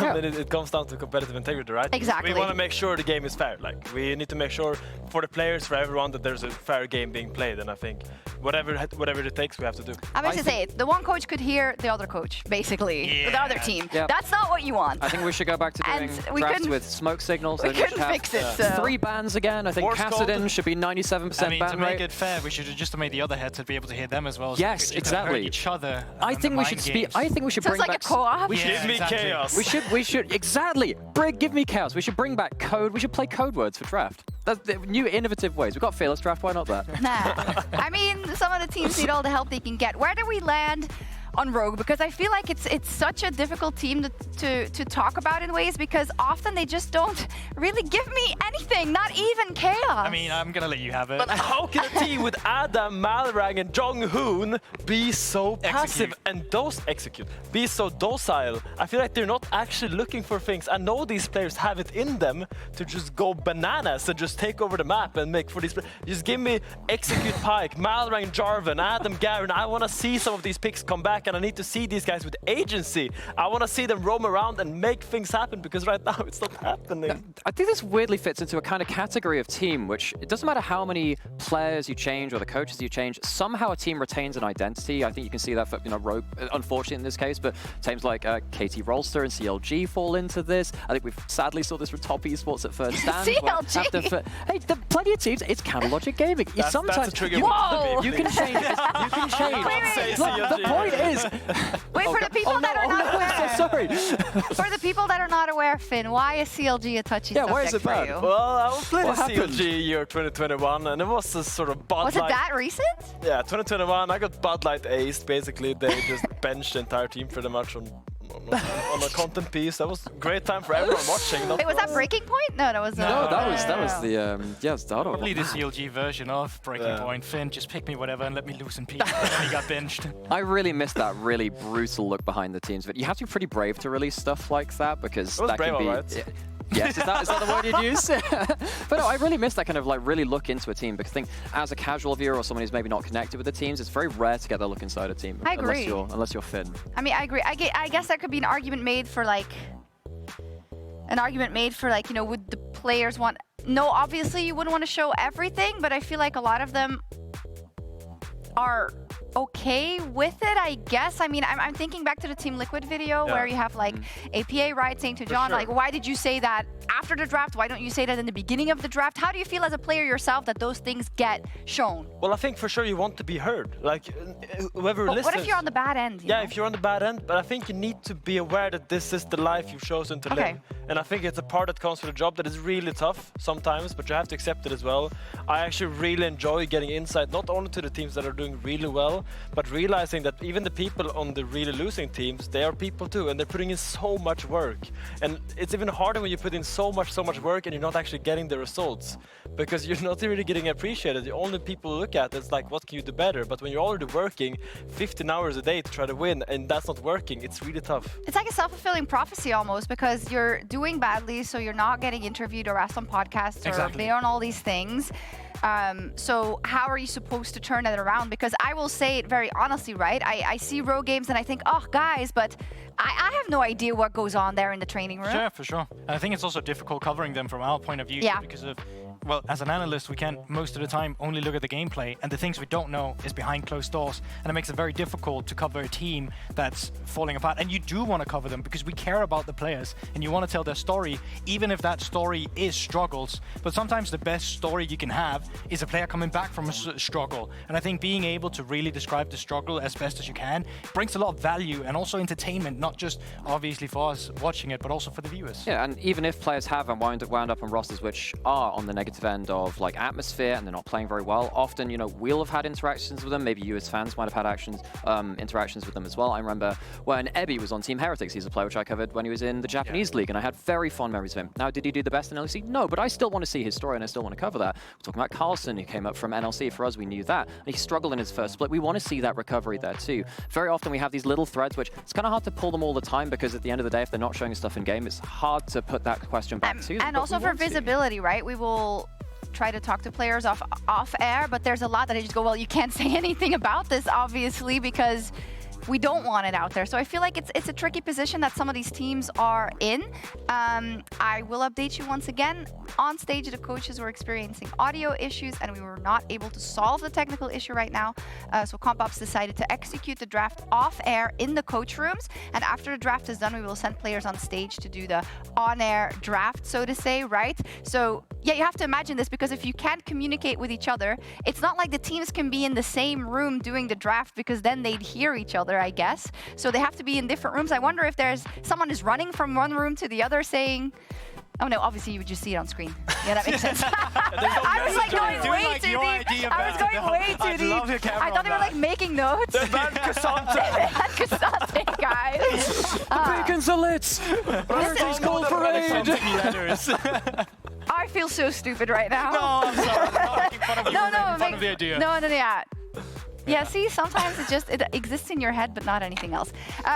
Yeah. Then it comes down to competitive integrity, right? Exactly. We want to make sure the game is fair. Like, we need to make sure for the players, for everyone, that there's a fair game being played. And I think whatever it takes, we have to do. I'm going to say it. The one coach could hear the other coach, basically, the other team. Yep. That's not what you want. I think we should go back to doing drafts with smoke signals. We couldn't fix it. So. 3 bans again. I think Kassadin should be 97% ban to make it fair, we should have just made the other heads to be able to hear them as well. So yes, exactly. Each other. I think we should speak. I think we should bring like back. A co-op. Give me chaos. We should exactly. Give me chaos. We should bring back code. We should play code words for draft. That's the new innovative ways. We've got fearless draft. Why not that? Nah. I mean, some of the teams need all the help they can get. Where do we land? on Rogue, because I feel like it's such a difficult team to talk about in ways, because often they just don't really give me anything, not even chaos. I mean, I'm gonna let you have it. But how can a team with Adam, Malrang, and Jong-hoon be so passive and be so docile? I feel like they're not actually looking for things. I know these players have it in them to just go bananas and just take over the map and make for these. Just give me execute Pyke, Malrang, Jarvan, Adam, Garen. I want to see some of these picks come back, and I need to see these guys with agency. I want to see them roam around and make things happen, because right now it's not happening. I think this weirdly fits into a kind of category of team, which it doesn't matter how many players you change or the coaches you change, somehow a team retains an identity. I think you can see that for, you know, Rogue, unfortunately in this case, but teams like KT Rolster and CLG fall into this. I think we've sadly saw this with top esports at Third Stand. CLG! Hey, there are plenty of teams, it's counter logic gaming. That's a trigger. You can change. You can change. Look, the point is... Wait, for the people that are not aware. Sorry. For the people that are not aware, Finn, why is CLG a touchy subject why is it for bad? you? Well, I was playing CLG year 2021, and it was a sort of Bud Was it that recent? Yeah, 2021, I got Bud Light aced, basically. They just benched the entire team pretty much on a content piece. That was a great time for everyone watching. Wait, was that Breaking Point? No, that was... No, that was the, Stardo. Probably the CLG version of Breaking Point. Finn, just pick me whatever and let me loose in peace. And then he got benched. I really missed that really brutal look behind the teams, but you have to be pretty brave to release stuff like that, because that brave, can be... right? Yes, is that the word you'd use? But no, I really miss that kind of like really look into a team, because I think as a casual viewer or someone who's maybe not connected with the teams, it's very rare to get that look inside a team. I agree. Unless you're Finn. I mean, I agree. I guess there could be an argument made for like, you know, would the players want... No, obviously you wouldn't want to show everything, but I feel like a lot of them are okay with it, I guess. I mean, I'm thinking back to the Team Liquid video where you have like APA, right, saying to John, like, why did you say that after the draft? Why don't you say that in the beginning of the draft? How do you feel as a player yourself that those things get shown? Well, I think for sure you want to be heard. Like, whoever listens. What if you're on the bad end? Yeah, if you're on the bad end, but I think you need to be aware that this is the life you've chosen to live. And I think it's a part that comes with the job that is really tough sometimes, but you have to accept it as well. I actually really enjoy getting insight, not only to the teams that are doing really well, but realizing that even the people on the really losing teams, they are people too, and they're putting in so much work. And it's even harder when you put in so much work and you're not actually getting the results, because you're not really getting appreciated. The only people look at it's like, what can you do better? But when you're already working 15 hours a day to try to win, and that's not working, it's really tough. It's like a self-fulfilling prophecy almost, because you're doing badly, so you're not getting interviewed or asked on podcasts or be on all these things. So how are you supposed to turn it around? Because I will say it very honestly, right? I see Rogue games and I think, oh, guys, but I have no idea what goes on there in the training room. Sure, for sure. And I think it's also difficult covering them from our point of view because of, well, as an analyst, we can most of the time only look at the gameplay, and the things we don't know is behind closed doors, and it makes it very difficult to cover a team that's falling apart. And you do want to cover them because we care about the players, and you want to tell their story, even if that story is struggles. But sometimes the best story you can have is a player coming back from a struggle. And I think being able to really describe the struggle as best as you can brings a lot of value and also entertainment, not just obviously for us watching it, but also for the viewers. Yeah, and even if players have wound up on rosters which are on the negative end of like atmosphere and they're not playing very well, often, you know, we'll have had interactions with them. Maybe you as fans might have had interactions with them as well. I remember when Ebby was on Team Heretics, he's a player which I covered when he was in the Japanese league, and I had very fond memories of him. Now, did he do the best in LEC? No, but I still want to see his story and I still want to cover that. We're talking about Carlsen, who came up from NLC. For us, we knew that. And he struggled in his first split. We want to see that recovery there too. Very often we have these little threads, which it's kind of hard to pull them all the time, because at the end of the day, if they're not showing stuff in game, it's hard to put that question back to them. And also for visibility, right? We will try to talk to players off air, but there's a lot that I just go, well, you can't say anything about this, obviously, because we don't want it out there. So I feel like it's a tricky position that some of these teams are in. I will update you once again. On stage, the coaches were experiencing audio issues and we were not able to solve the technical issue right now. So Comp Ops decided to execute the draft off air in the coach rooms. And after the draft is done, we will send players on stage to do the on-air draft, so to say, right? So yeah, you have to imagine this, because if you can't communicate with each other, it's not like the teams can be in the same room doing the draft, because then they'd hear each other, I guess. So they have to be in different rooms. I wonder if someone is running from one room to the other saying, oh no, obviously you would just see it on screen. Yeah, that makes sense. I was like going way too deep. I was going way too deep. I thought they were like making notes. They banned Cassandra. Salits! Heretics Gold Parade! I feel so stupid right now. No, I'm sorry. I'm not making fun of you. No, Making fun of the idea. No, yeah. Yeah, see, sometimes it exists in your head, but not anything else.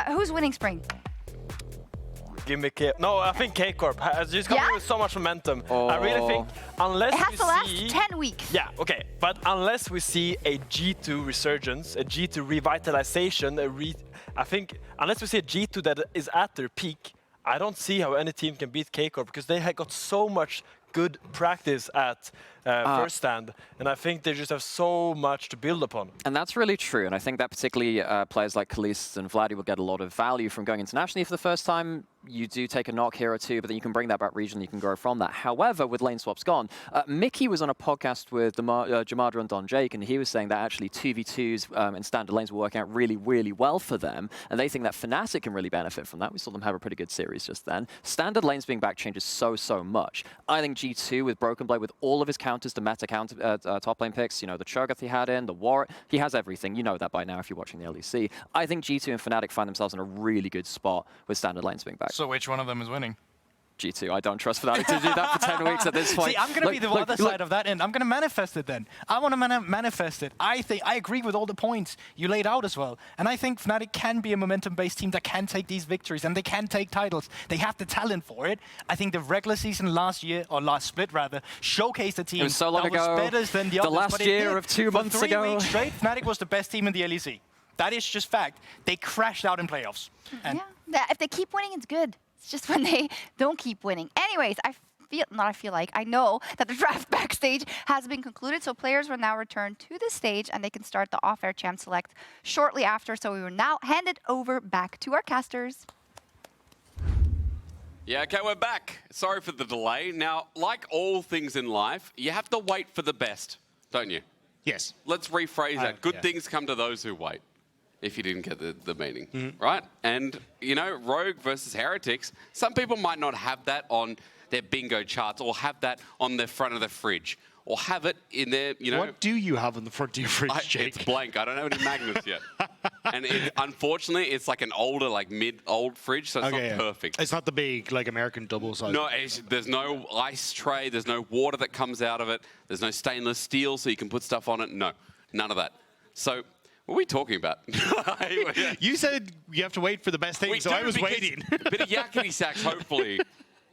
Who's winning Spring? Give me K. No, I think K Corp has just come with so much momentum. I really think unless It has we to last see 10 weeks. Yeah, okay, but unless we see a G2 resurgence, a G2 revitalization, I think unless we see a G2 that is at their peak, I don't see how any team can beat K Corp because they have got so much good practice at first stand, and I think they just have so much to build upon. And that's really true, and I think that particularly players like Khalees and Vladdy will get a lot of value from going internationally for the first time. You do take a knock here or two, but then you can bring that back regionally, you can grow from that. However, with lane swaps gone, Mickey was on a podcast with Jamada and Don Jake, and he was saying that actually 2v2s in standard lanes were working out really, really well for them, and they think that Fnatic can really benefit from that. We saw them have a pretty good series just then. Standard lanes being back changes so much. I think G2 with Broken Blade, with all of his counters, the meta counter top lane picks, you know, the Cho'Gath he had in, the War, he has everything. You know that by now if you're watching the LEC. I think G2 and Fnatic find themselves in a really good spot with standard lanes being back. So which one of them is winning? G2. I don't trust Fnatic to do that for 10 weeks at this point. See, I'm going to be the other side of that, and I'm going to manifest it then. I want to manifest it. I agree with all the points you laid out as well. And I think Fnatic can be a momentum-based team that can take these victories, and they can take titles. They have the talent for it. I think the regular season last year, or last split rather, showcased a team it was so long that ago. was better than the others. Last year of 2 months for 3 ago. weeks straight, Fnatic was the best team in the LEC. That is just fact. They crashed out in playoffs. And Yeah, if they keep winning, it's good. It's just when they don't keep winning. Anyways, I know that the draft backstage has been concluded, so players will now return to the stage and they can start the off-air champ select shortly after. So we will now hand it over back to our casters. Yeah, okay, we're back. Sorry for the delay. Now, like all things in life, you have to wait for the best, don't you? Yes. Let's rephrase that. Good things come to those who wait. If you didn't get the meaning, right? And, you know, Rogue versus Heretics, some people might not have that on their bingo charts or have that on the front of the fridge or have it in their, you know... What do you have on the front of your fridge, Jake? It's blank. I don't have any magnets yet. And unfortunately, it's like an older, like mid-old fridge, so it's not perfect. It's not the big, like, American double size. No, there's no ice tray. There's no water that comes out of it. There's no stainless steel so you can put stuff on it. No, none of that. So... what are we talking about? You said you have to wait for the best thing, so I was waiting. A bit of yakety sacks, hopefully.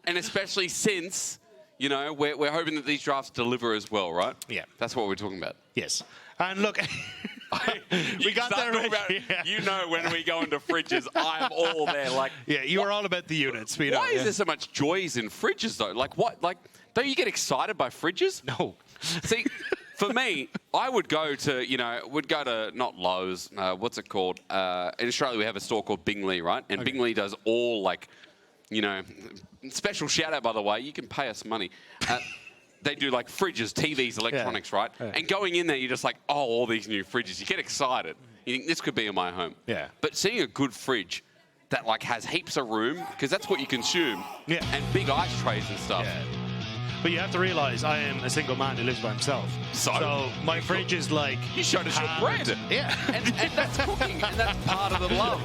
And especially since, you know, we're hoping that these drafts deliver as well, right? Yeah. That's what we're talking about. Yes. And look, we got there. You know, when we go into fridges, I'm all there. Like, yeah, you are all about the units. Why is there so much joys in fridges, though? Like, what? Like, don't you get excited by fridges? No. See, for me, I would go to, not Lowe's, what's it called? In Australia, we have a store called Bingley, right? And Bingley does all, like, you know, special shout out, by the way, you can pay us money. They do, like, fridges, TVs, electronics, right? Yeah. And going in there, you're just like, oh, all these new fridges. You get excited. You think, this could be in my home. Yeah. But seeing a good fridge that, like, has heaps of room, because that's what you consume, and big ice trays and stuff. Yeah. But you have to realize I am a single man who lives by himself. So my fridge is like... You showed us your bread. Yeah. And that's cooking, and that's part of the love.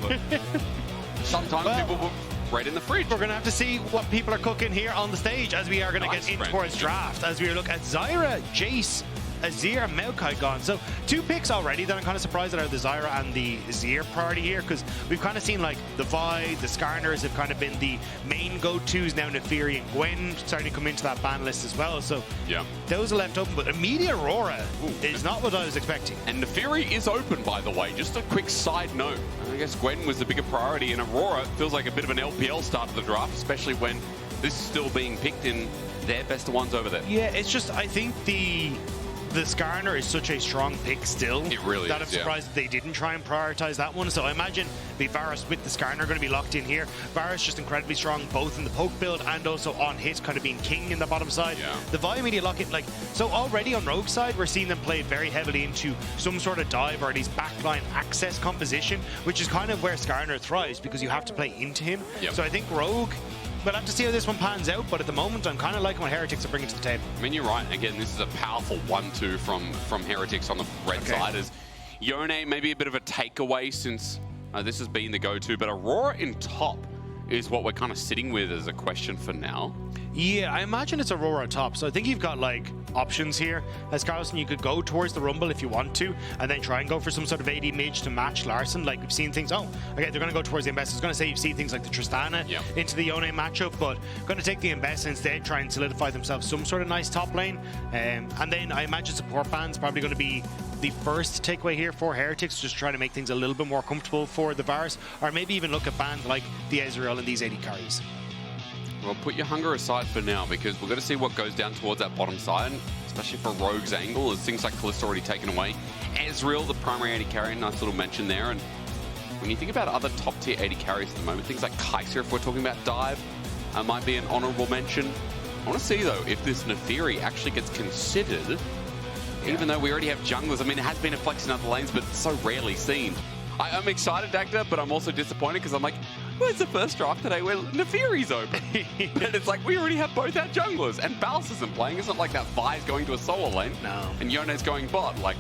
Sometimes people put bread in the fridge. We're going to have to see what people are cooking here on the stage as we are going to get in towards draft. As we look at Zyra, Jace, Azir, Maokai gone. So 2 picks already that I'm kind of surprised that are the Zyra and the Azir priority here, because we've kind of seen like the Vi, the Skarners have kind of been the main go-tos. Now Neferi and Gwen starting to come into that ban list as well. So yeah, those are left open, but immediate Aurora is not what I was expecting. And Neferi is open, by the way. Just a quick side note. I guess Gwen was the bigger priority, and Aurora feels like a bit of an LPL start to the draft, especially when this is still being picked in their best of ones over there. Yeah, it's just, I think the Skarner is such a strong pick still. It really that is, I'm surprised that they didn't try and prioritize that one. So I imagine the Varus with the Skarner are going to be locked in here. Varus just incredibly strong both in the poke build and also on hit, kind of being king in the bottom side. Yeah. The Vi immediate lock it, like, so already on Rogue side, we're seeing them play very heavily into some sort of dive or at least backline access composition, which is kind of where Skarner thrives because you have to play into him. Yep. So I think Rogue, we'll have to see how this one pans out, but at the moment, I'm kind of liking what Heretics are bringing to the table. I mean, you're right. Again, this is a powerful 1-2 from Heretics on the red side. As Yone, maybe a bit of a takeaway since this has been the go-to, but Aurora in top. is what we're kind of sitting with as a question for now. Yeah, I imagine it's Aurora top, so I think you've got like options here. As Carlsen, you could go towards the Rumble if you want to, and then try and go for some sort of AD mage to match Larssen. Like we've seen things, okay, they're going to go towards the Ambessa. I was going to say you've seen things like the Tristana into the Yone matchup, but going to take the Ambessa instead, try and solidify themselves some sort of nice top lane. And then I imagine support band's probably going to be the first takeaway here for Heretics, just trying to make things a little bit more comfortable for the Varus, or maybe even look at bands like the Ezreal and these AD carries. Well, put your hunger aside for now, because we're going to see what goes down towards that bottom side, especially for Rogue's angle, as things like Kalista already taken away. Ezreal, the primary AD carry, nice little mention there. And when you think about other top-tier AD carries at the moment, things like Kaiser, if we're talking about dive, might be an honorable mention. I want to see, though, if this Nefiri actually gets considered, even though we already have junglers. I mean, it has been a flex in other lanes, but so rarely seen. I'm excited, Dagda, but I'm also disappointed because I'm like, where's the first draft today where Nefiri's open? And it's like, we already have both our junglers, and Ballas isn't playing. It's not like that Vi's going to a solo lane, and Yone's going bot. Like,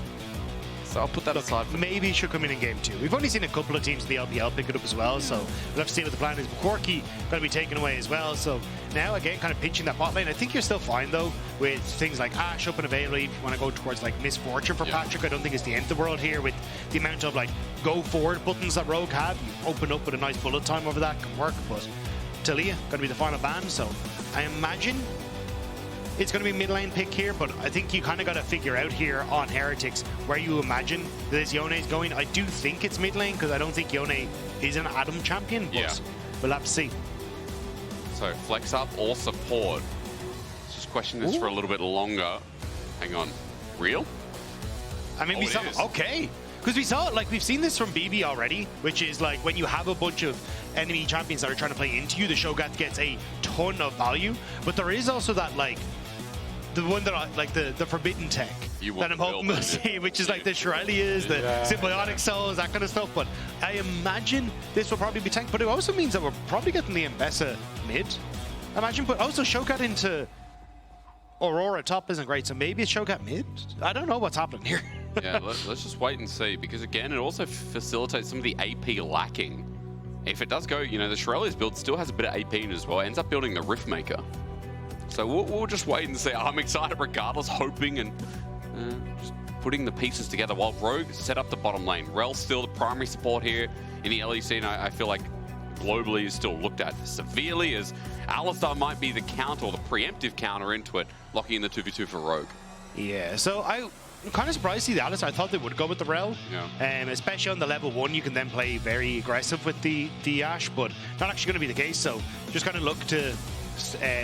so I'll put that aside for maybe should come in game 2. We've only seen a couple of teams in the LPL pick it up as well, so we'll have to see what the plan is. Quirky going to be taken away as well, so now again kind of pinching that bot lane. I think you're still fine though with things like Ashe up and available. If you want to go towards like Misfortune for Patrik, I don't think it's the end of the world here with the amount of like go forward buttons that Rogue have. You open up with a nice bullet time over that, can work, but Talia going to be the final ban, so I imagine it's going to be mid lane pick here, but I think you kind of got to figure out here on Heretics where you imagine this Yone is going. I do think it's mid lane because I don't think Yone is an Adam champion, but we'll have to see. So flex up or support. Let's just question this for a little bit longer. Hang on. Real? I mean, we saw, okay. Because we saw, like, we've seen this from BB already, which is like when you have a bunch of enemy champions that are trying to play into you, the Cho'Gath gets a ton of value. But there is also that, like, the one that I, like the forbidden tech that I'm hoping we'll see, which is like the Shirelias, the symbiotic souls, that kind of stuff. But I imagine this will probably be tanked, but it also means that we're probably getting the Ambessa mid. Imagine, but also Sjokz into Aurora top isn't great, so maybe it's Sjokz mid? I don't know what's happening here. Yeah, let's just wait and see, because again, it also facilitates some of the AP lacking. If it does go, you know, the Shirelia's build still has a bit of AP in it as well, it ends up building the Riftmaker. So we'll just wait and see. I'm excited regardless, hoping and just putting the pieces together while Rogue set up the bottom lane. Rel's still the primary support here in the LEC, and I feel like globally is still looked at severely, as Alistar might be the counter or the preemptive counter into it, locking in the 2v2 for Rogue. Yeah, so I'm kind of surprised to see the Alistar. I thought they would go with the Rel, especially on the level 1. You can then play very aggressive with the Ashe, but not actually going to be the case. So just kind of look to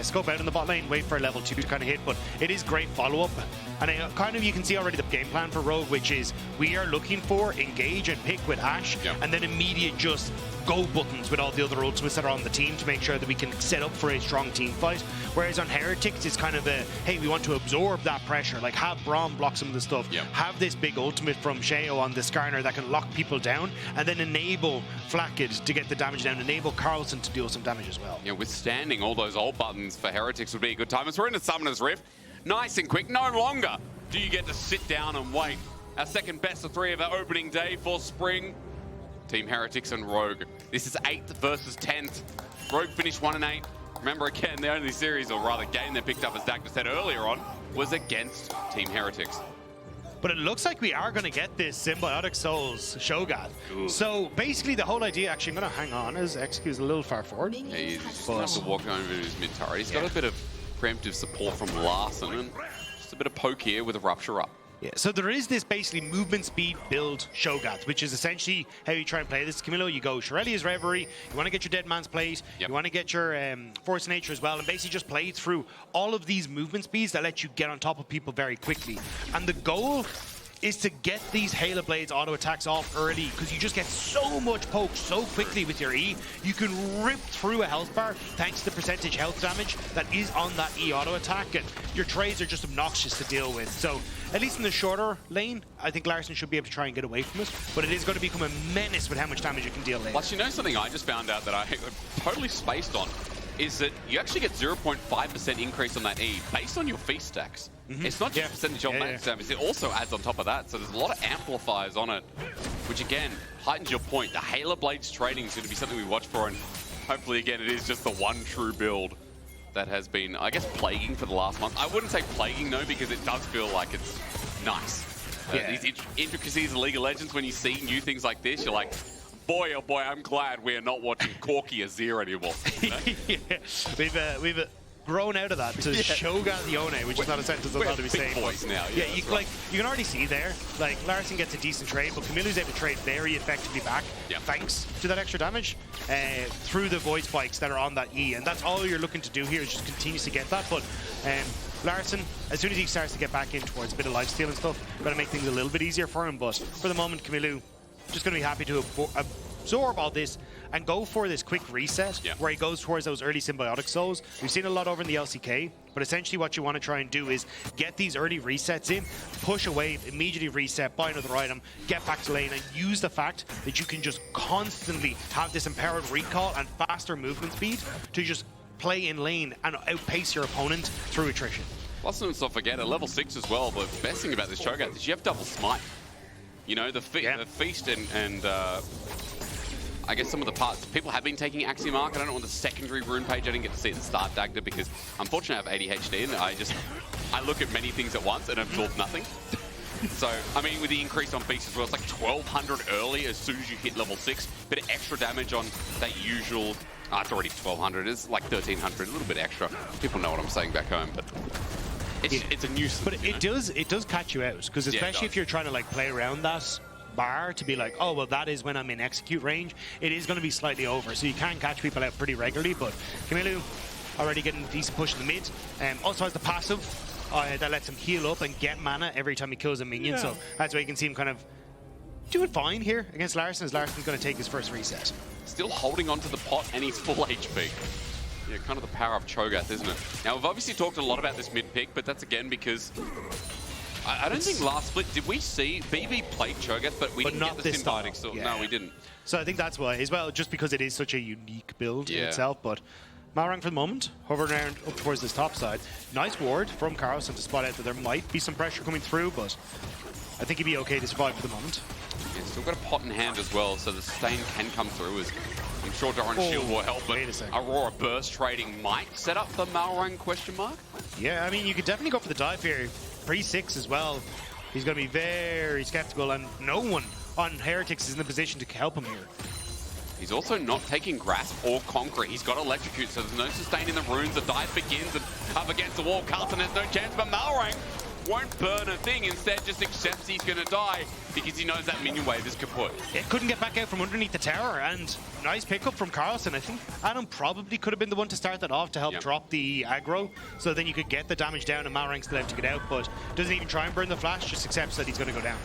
scope out in the bot lane, wait for a level 2 to kind of hit, but it is great follow-up. And kind of you can see already the game plan for Rogue, which is we are looking for engage and pick with Ashe, and then immediate just go buttons with all the other ultimates that are on the team to make sure that we can set up for a strong team fight. Whereas on Heretics, it's kind of a, hey, we want to absorb that pressure, like have Braum block some of the stuff, have this big ultimate from Sheo on the Skarner that can lock people down, and then enable Flakked to get the damage down, enable Carlsen to deal some damage as well. Yeah, withstanding all those ult buttons for Heretics would be a good time. As we're in the Summoner's Rift, nice and quick, no longer do you get to sit down and wait. Our second best of 3 of our opening day for Spring. Team Heretics and Rogue. This is 8th versus 10th. Rogue finished 1-8. Remember, again, the only series, or rather game they picked up, as Dagda said earlier on, was against Team Heretics. But it looks like we are going to get this Symbiotic Souls Cho'Gath. So basically the whole idea, actually I'm going to hang on as XQ's a little far forward. Yeah, he's just going to have to walk over his mid turret. He's got a bit of preemptive support from Larssen, and just a bit of poke here with a Rupture up. Yeah, so there is this basically movement speed build Cho'Gath, which is essentially how you try and play this. Kamiloo, you go Shirelia's Reverie, you want to get your Dead Man's Place, you want to get your Force of Nature as well, and basically just play through all of these movement speeds that let you get on top of people very quickly. And the goal is to get these Halo Blades auto attacks off early, because you just get so much poke so quickly with your E. You can rip through a health bar thanks to the percentage health damage that is on that E auto attack, and your trades are just obnoxious to deal with. So at least in the shorter lane, I think Larssen should be able to try and get away from it, but it is going to become a menace with how much damage it can deal later. Plus, you know something I just found out that I totally spaced on, is that you actually get 0.5% increase on that E based on your feast stacks. It's not just percentage on max damage, it also adds on top of that. So there's a lot of amplifiers on it, which again, heightens your point. The Halo Blades trading is going to be something we watch for, and hopefully, again, it is just the one true build that has been, I guess, plaguing for the last month. I wouldn't say plaguing, though, because it does feel like it's nice. These intricacies of League of Legends, when you see new things like this, you're like, boy, oh boy, I'm glad we're not watching Corky Azir anymore. You know? We've grown out of that to Cho'Gath Yone, which is not a sentence I'm allowed to be saying. Boys now, you can already see there, like Larssen gets a decent trade, but Kamiloo's able to trade very effectively back, thanks to that extra damage through the void spikes that are on that E, and that's all you're looking to do here is just continues to get that. But Larssen, as soon as he starts to get back in towards a bit of lifesteal and stuff, going to make things a little bit easier for him. But for the moment, Kamiloo just going to be happy to absorb all this and go for this quick reset where he goes towards those early symbiotic souls. We've seen a lot over in the LCK, but essentially what you want to try and do is get these early resets in, push a wave, immediately reset, buy another item, get back to lane, and use the fact that you can just constantly have this empowered recall and faster movement speed to just play in lane and outpace your opponent through attrition. Let's not forget, at level 6 as well, but the best thing about this Cho'Gath is you have double smite. You know, the feast and I guess some of the parts, people have been taking Axiom Arc. I don't know on the secondary rune page, I didn't get to see it at the start, Dagda, because unfortunately I have ADHD and I look at many things at once and absorb nothing. So, I mean, with the increase on feast as well, it's like 1200 early as soon as you hit level 6. Bit of extra damage on that usual, it's already 1200, it's like 1300, a little bit extra. People know what I'm saying back home, but it's a nuisance. But it does catch you out, because especially if you're trying to like play around that bar to be like, oh, well, that is when I'm in execute range, it is going to be slightly over. So you can catch people out pretty regularly, but Kamiloo already getting a decent push in the mid. Also has the passive that lets him heal up and get mana every time he kills a minion. So that's why you can see him kind of doing fine here against Larssen, as Larsen's going to take his first reset. Still holding on to the pot and he's full HP. Yeah, kind of the power of Cho'Gath, isn't it? Now, we've obviously talked a lot about this mid pick, but that's again because I don't think last split, did we see BB played Cho'Gath, but we didn't get the symbiotic sword. No, we didn't. So I think that's why, as well, just because it is such a unique build in itself. But Malrang for the moment, hovering around up towards this top side. Nice ward from Carlsen to spot out that there might be some pressure coming through, but I think he'd be okay to survive for the moment. Yeah, still got a pot in hand as well, so the stain can come through. As I'm sure Doran's shield will help, but Aurora burst trading might set up the Malrang question mark. Yeah, I mean, you could definitely go for the dive here. Pre-6 as well. He's going to be very skeptical, and no one on Heretics is in the position to help him here. He's also not taking Grasp or Conquer. He's got Electrocute, so there's no sustain in the runes. The dive begins, and up against the wall, Carlsen has no chance, but Malrang won't burn a thing. Instead, just accepts he's going to die because he knows that minion wave is kaput. It couldn't get back out from underneath the tower, and nice pickup from Carlsen. I think Adam probably could have been the one to start that off to help drop the aggro, so then you could get the damage down and Malrang still have to get out, but doesn't even try and burn the flash, just accepts that he's going to go down.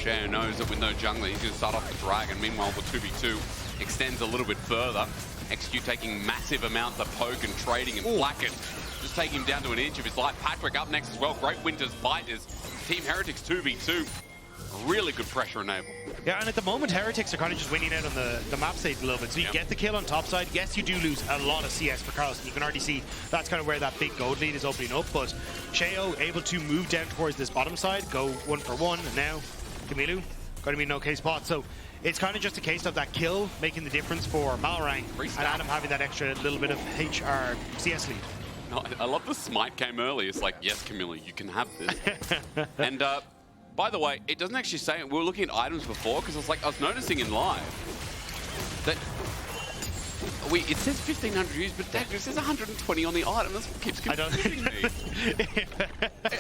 Sheo knows that with no jungler, he's going to start off the dragon. Meanwhile, the 2v2 extends a little bit further. Execute taking massive amounts of poke and trading, and Flakked just take him down to an inch of his life. Patrik up next as well. Great Winter's Bite is Team Heretics 2v2. Really good pressure enable. Yeah, and at the moment, Heretics are kind of just winning out on the map stage a little bit. So you get the kill on top side. Yes, you do lose a lot of CS for Carlsen. You can already see that's kind of where that big gold lead is opening up. But Sheo able to move down towards this bottom side, go 1-for-1, and now Kamiloo going to be in an okay spot. So it's kind of just a case of that kill making the difference for Malrang, and Adam having that extra little bit of HR CS lead. No, I love the smite came early. It's like, yes, Kamiloo, you can have this. And by the way, it doesn't actually say it. We were looking at items before because I was noticing in live that it says 1500 views, but it says 120 on the item. That's what keeps confusing me.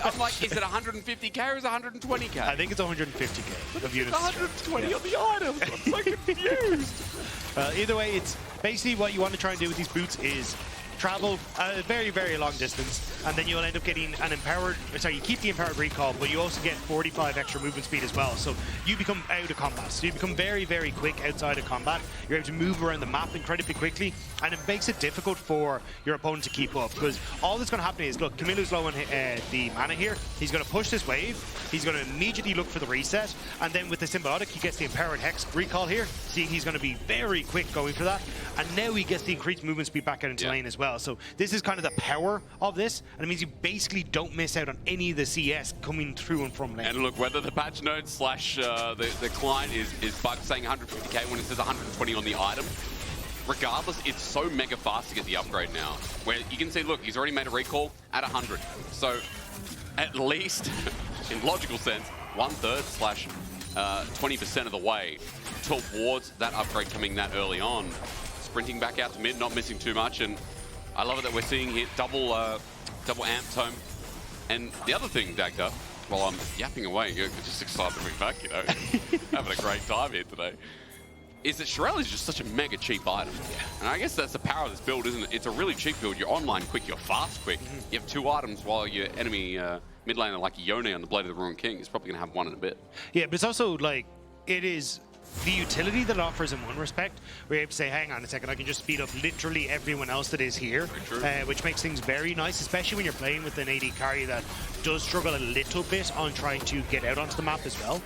I'm like, is it 150k or is it 120k? I think it's 150k of units. 120 on the item. I'm so confused. Either way, it's basically what you want to try and do with these boots is travel a very, very long distance, and then you'll end up getting an empowered, sorry, you keep the empowered recall, but you also get 45 extra movement speed as well. So you become out of combat. So you become very, very quick outside of combat. You're able to move around the map incredibly quickly, and it makes it difficult for your opponent to keep up, because all that's going to happen is, look, Kamiloo's low on the mana here. He's going to push this wave. He's going to immediately look for the reset, and then with the symbiotic, he gets the empowered hex recall here. See, he's going to be very quick going for that, and now he gets the increased movement speed back out into lane as well. So this is kind of the power of this, and it means you basically don't miss out on any of the CS coming through and from lane. And look, whether the patch note slash the client is bugged saying 150k when it says 120 on the item, regardless, it's so mega fast to get the upgrade now. Where you can see, look, he's already made a recall at 100. So at least, in logical sense, 1/3 / 20% of the way towards that upgrade coming that early on. Sprinting back out to mid, not missing too much, and I love it that we're seeing here double amp tome. And the other thing, Dagda, while I'm yapping away, you're just excited to be back, you know, having a great time here today, is that Shirelli's just such a mega cheap item. And I guess that's the power of this build, isn't it? It's a really cheap build. You're online quick, you're fast quick. You have 2 items while your enemy mid laner like Yone on the Blade of the Ruined King is probably going to have 1 in a bit. Yeah, but it's also like, it is the utility that it offers in one respect, where you have to say, hang on a second, I can just speed up literally everyone else that is here, which makes things very nice, especially when you're playing with an AD carry that does struggle a little bit on trying to get out onto the map as well.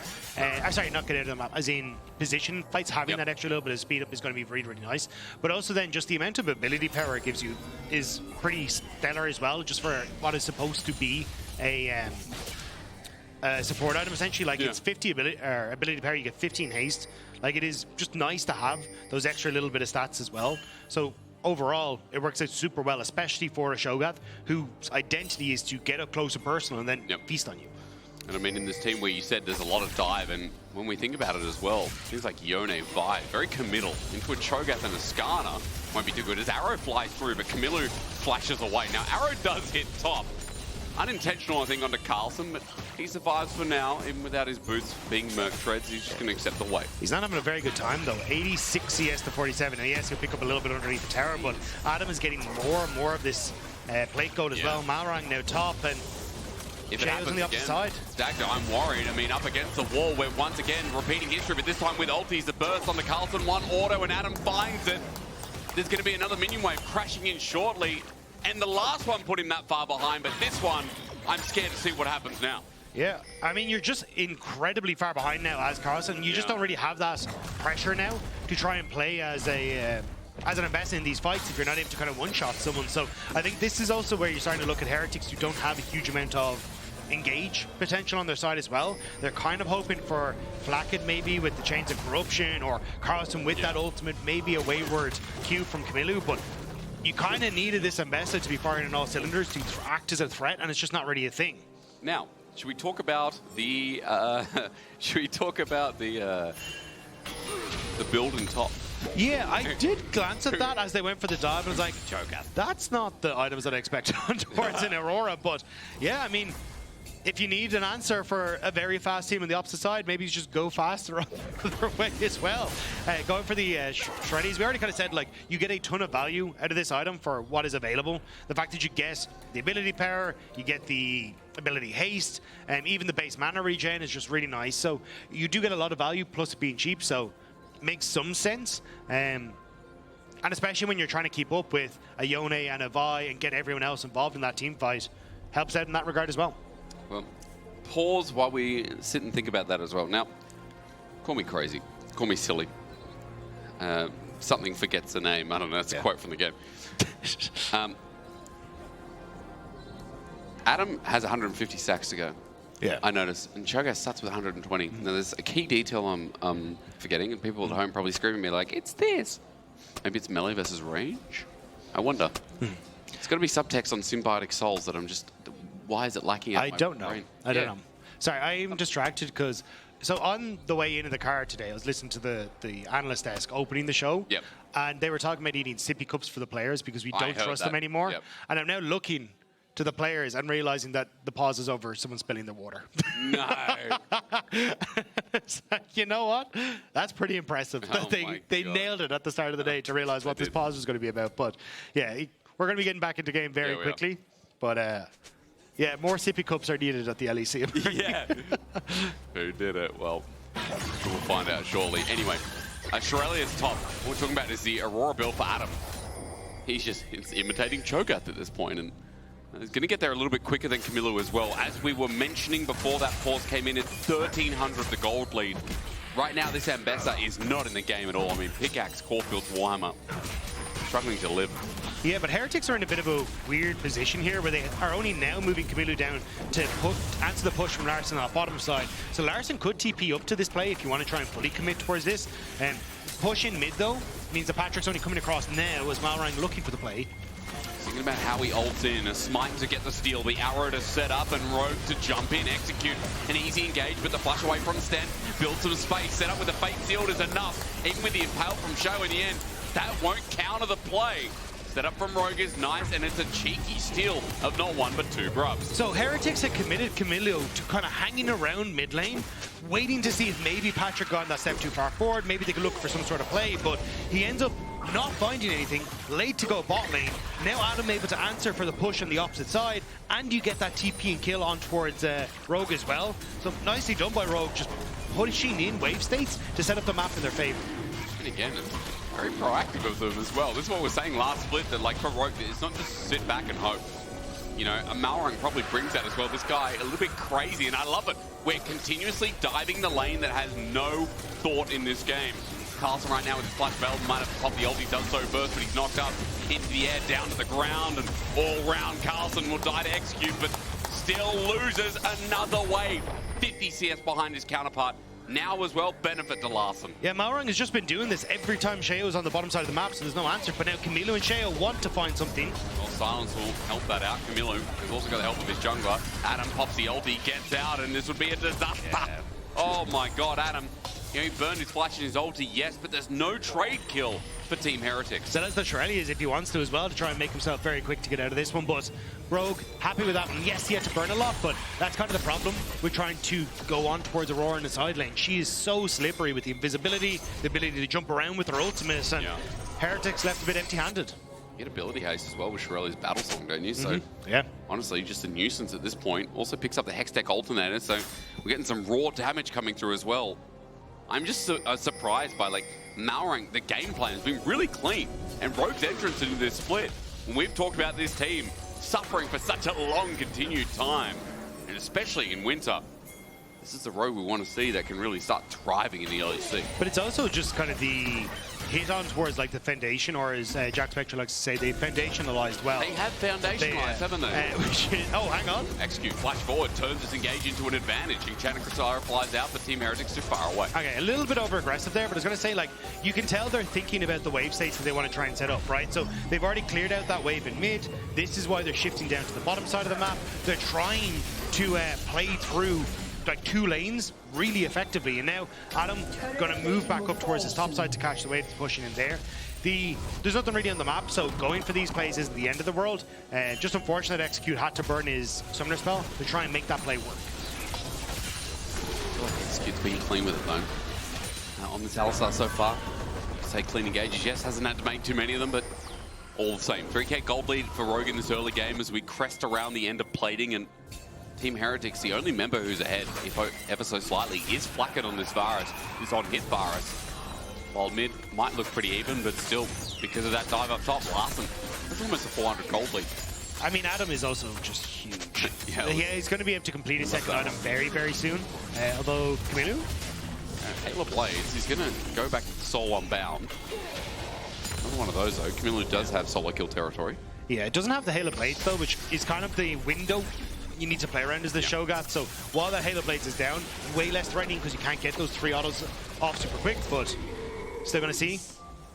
Sorry, not get out of the map, as in position fights, having that extra little bit of speed up is going to be really, really nice. But also then just the amount of ability power it gives you is pretty stellar as well, just for what is supposed to be a support item, essentially. Like, it's 50 ability power, you get 15 haste. Like, it is just nice to have those extra little bit of stats as well. So overall, it works out super well, especially for a Cho'Gath, whose identity is to get up close and personal and then feast on you. And I mean, in this team where you said there's a lot of dive, and when we think about it as well, things like Yone, Vi, very committal into a Cho'Gath and a Skarner. Won't be too good as Arrow flies through, but Kamiloo flashes away. Now, Arrow does hit top. Unintentional, I think, onto Carlsen, but he survives for now, even without his boots being Merc Treads. He's just going to accept the weight. He's not having a very good time, though. 86 CS to 47. And yes, he'll pick up a little bit underneath the tower, but Adam is getting more and more of this plate gold as well. Malrang now top, and if it happens on the opposite side. Dagda, I'm worried. I mean, up against the wall, we're once again repeating history, but this time with ultis, the burst on the Carlsen, 1 auto, and Adam finds it. There's going to be another minion wave crashing in shortly. And the last one put him that far behind, but this one, I'm scared to see what happens now. Yeah, I mean, you're just incredibly far behind now as Carlsen. You just don't really have that pressure now to try and play as an Ambessa in these fights if you're not able to kind of one-shot someone. So I think this is also where you're starting to look at Heretics who don't have a huge amount of engage potential on their side as well. They're kind of hoping for Flakked maybe with the Chains of Corruption, or Carlsen with that ultimate, maybe a wayward Q from Kamiloo, but you kind of needed this Ambessa to be firing on all cylinders to act as a threat, and it's just not really a thing. Now, should we talk about the build and top? Yeah, I did glance at that as they went for the dive, and I was like, Cho'Gath, that's not the items that I expect towards in Aurora. But yeah, I mean, if you need an answer for a very fast team on the opposite side, maybe you just go faster on the other way as well. Going for the shreddies, we already kind of said, like, you get a ton of value out of this item for what is available. The fact that you get the ability power, you get the ability haste, and even the base mana regen is just really nice. So you do get a lot of value, plus it being cheap, so it makes some sense. And especially when you're trying to keep up with a Yone and a Vi and get everyone else involved in that team fight, helps out in that regard as well. Well, pause while we sit and think about that as well. Now, call me crazy, call me silly. Something forgets the name. I don't know, that's a quote from the game. Adam has 150 stacks to go. Yeah. I noticed. And Cho'Gath starts with 120. Now, there's a key detail I'm forgetting, and people at home probably screaming at me like, it's this. Maybe it's melee versus range? I wonder. It's got to be subtext on Symbiotic Souls that I'm just... Why is it lacking? I don't know. I don't know. Sorry, I am distracted because... So on the way into the car today, I was listening to the analyst desk opening the show. Yep. And they were talking about eating sippy cups for the players because we don't trust them anymore. Yep. And I'm now looking to the players and realizing that the pause is over, someone spilling their water. No. It's like, you know what? That's pretty impressive. Oh they nailed it at the start of the day to realize what this pause was going to be about. But yeah, we're going to be getting back into game very quickly. But yeah, more sippy cups are needed at the LEC. Yeah. Who did it? Well, we'll find out shortly. Anyway, Australia's top. What we're talking about is the Aurora build for Adam. He's just imitating Cho'Gath at this point, and he's going to get there a little bit quicker than Kamiloo as well. As we were mentioning before that pause came in, it's 1,300 the gold lead. Right now, this Ambessa is not in the game at all. I mean, Pickaxe, Caulfield's Warhammer. struggling to live. Yeah, but Heretics are in a bit of a weird position here where they are only now moving Kamiloo down to answer the push from Larssen on the bottom side. So Larssen could TP up to this play if you want to try and fully commit towards this. Push in mid, though, means that Patrick's only coming across now as Malrang looking for the play. Thinking about how he ults in, a smite to get the steal, the arrow to set up, and Rogue to jump in, execute an easy engage, but the flash away from Stend, build some space, set up with the fake shield is enough. Even with the impale from Sheo in the end, that won't counter the play. Set up from Rogue is nice, and it's a cheeky steal of not one but two grubs. So Heretics had committed Kamiloo to kind of hanging around mid lane, waiting to see if maybe Patrik got that step too far forward, maybe they could look for some sort of play, but he ends up not finding anything, late to go bot lane. Now Adam able to answer for the push on the opposite side, and you get that TP and kill on towards Rogue as well. So nicely done by Rogue, just pushing in wave states to set up the map in their favor. And again, it's very proactive of them as well. This is what we were saying last split, that like for Rogue, it's not just sit back and hope. You know, a Malrang probably brings that as well. This guy, a little bit crazy, and I love it. We're continuously diving the lane that has no thought in this game. Carlsen right now with his flash belt might have popped the ult. He does so first, but he's knocked up into the air, down to the ground, and all round Carlsen will die to execute, but still loses another wave. 50 CS behind his counterpart. Now as well, benefit to Larssen. Yeah, Malrang has just been doing this every time Sheo is on the bottom side of the map, so there's no answer. But now Kamiloo and Sheo want to find something. Well, silence will help that out. Kamiloo has also got the help of his jungler. Adam pops the ulti, gets out, and this would be a disaster. Yeah. Oh my god, Adam. You know, he burned his flash and his ulti, yes, but there's no trade kill for Team Heretics. So that's the Shirelli if he wants to as well, to try and make himself very quick to get out of this one. But Rogue, happy with that one. Yes, he had to burn a lot, but that's kind of the problem with trying to go on towards Aurora in the side lane. She is so slippery with the invisibility, the ability to jump around with her ultimate, and Heretics left a bit empty-handed. You get ability haste as well with Shirelli's battle song, don't you? So yeah, honestly, just a nuisance at this point. Also picks up the Hextech alternator, so we're getting some raw damage coming through as well. I'm just surprised by, like, Malrang, the game plan has been really clean. And Rogue's entrance into this split, when we've talked about this team suffering for such a long continued time, and especially in winter, this is the Rogue we want to see that can really start thriving in the LEC. But it's also just kind of the hit on towards like the foundation, or as Jack Spectre likes to say, they foundationalized well. They have foundationalized, haven't they? Oh, hang on. Execute, flash forward, turns this engage into an advantage. Enchanted Crystal flies out, but Team Heretics too far away. Okay, a little bit over aggressive there, but I was going to say, like, you can tell they're thinking about the wave states that they want to try and set up, right? So they've already cleared out that wave in mid. This is why they're shifting down to the bottom side of the map. They're trying to play through like two lanes really effectively, and now Adam gonna move back up towards his top side to catch the wave that's pushing in there. There's nothing really on the map, so going for these plays isn't the end of the world. Just unfortunate Execute had to burn his summoner spell to try and make that play work. I feel like Execute's been clean with it though. On this Alistar so far, say clean engages, yes, hasn't had to make too many of them, but all the same. 3k gold lead for Rogue in this early game as we crest around the end of plating, and Team Heretics, the only member who's ahead, if ever so slightly, is Flakked on this Varus, who's on hit Varus. While mid might look pretty even, but still, because of that dive up top, Larssen, that's almost a 400 gold lead. I mean, Adam is also just huge. Yeah, he's going to be able to complete his second item very, very soon. Although, Kamiloo? Halo Blades, he's going to go back to the Soul Unbound. Another one of those, though. Kamiloo does have solo kill territory. Yeah, it doesn't have the Halo Blades, though, which is kind of the window you need to play around as the Cho'Gath. So while that Halo Blades is down, way less threatening because you can't get those 3 autos off super quick, but still going to see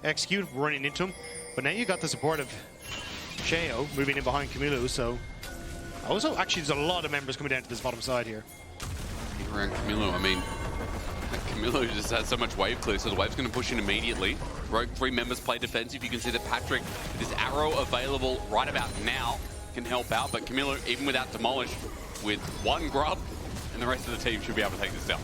Execute running into him. But now you got the support of Sheo moving in behind Kamiloo, so also actually there's a lot of members coming down to this bottom side here. Around Kamiloo, I mean, Kamiloo just has so much wave clear, so the wave's going to push in immediately. Rogue 3 members play defensive. You can see that Patrik, with his arrow available right about now, can help out, but Kamiloo, even without Demolish, with 1 grub, and the rest of the team should be able to take this down.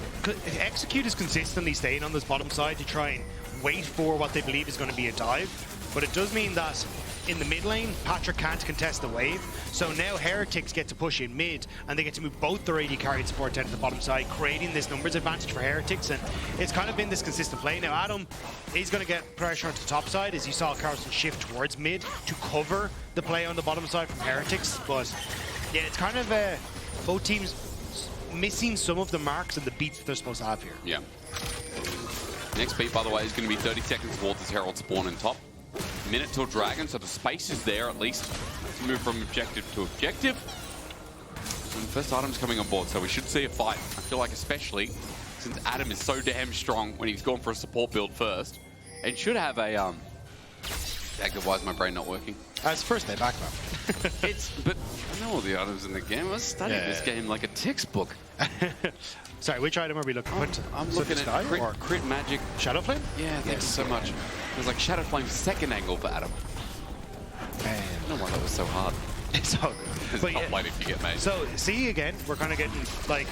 Execute is consistently staying on this bottom side to try and wait for what they believe is going to be a dive, but it does mean that in the mid lane, Patrik can't contest the wave, so now Heretics get to push in mid, and they get to move both their AD carry support down to the bottom side, creating this numbers advantage for Heretics, and it's kind of been this consistent play. Now Adam is going to get pressure onto the top side, as you saw Carlsen shift towards mid to cover the play on the bottom side from Heretics, but yeah, it's kind of both teams missing some of the marks and the beats that they're supposed to have here. Yeah. Next beat, by the way, is going to be 30 seconds towards this Herald spawn in top. minute till Dragon, so the space is there at least to move from objective to objective. And the first item's coming on board, so we should see a fight. I feel like especially since Adam is so damn strong when he's gone for a support build first, and should have a Dagda, why is my brain not working? It's first day back, man. But I know all the items in the game. I was studying this game like a textbook. Sorry, which item are we looking at? I'm looking at crit magic. Shadow Flame? Yeah, thanks so much. It was like Shadow Flame's second angle for Adam. Man. I don't know why that was so hard. It's all good. It's not late if you get made. So, see again, we're kind of getting, like,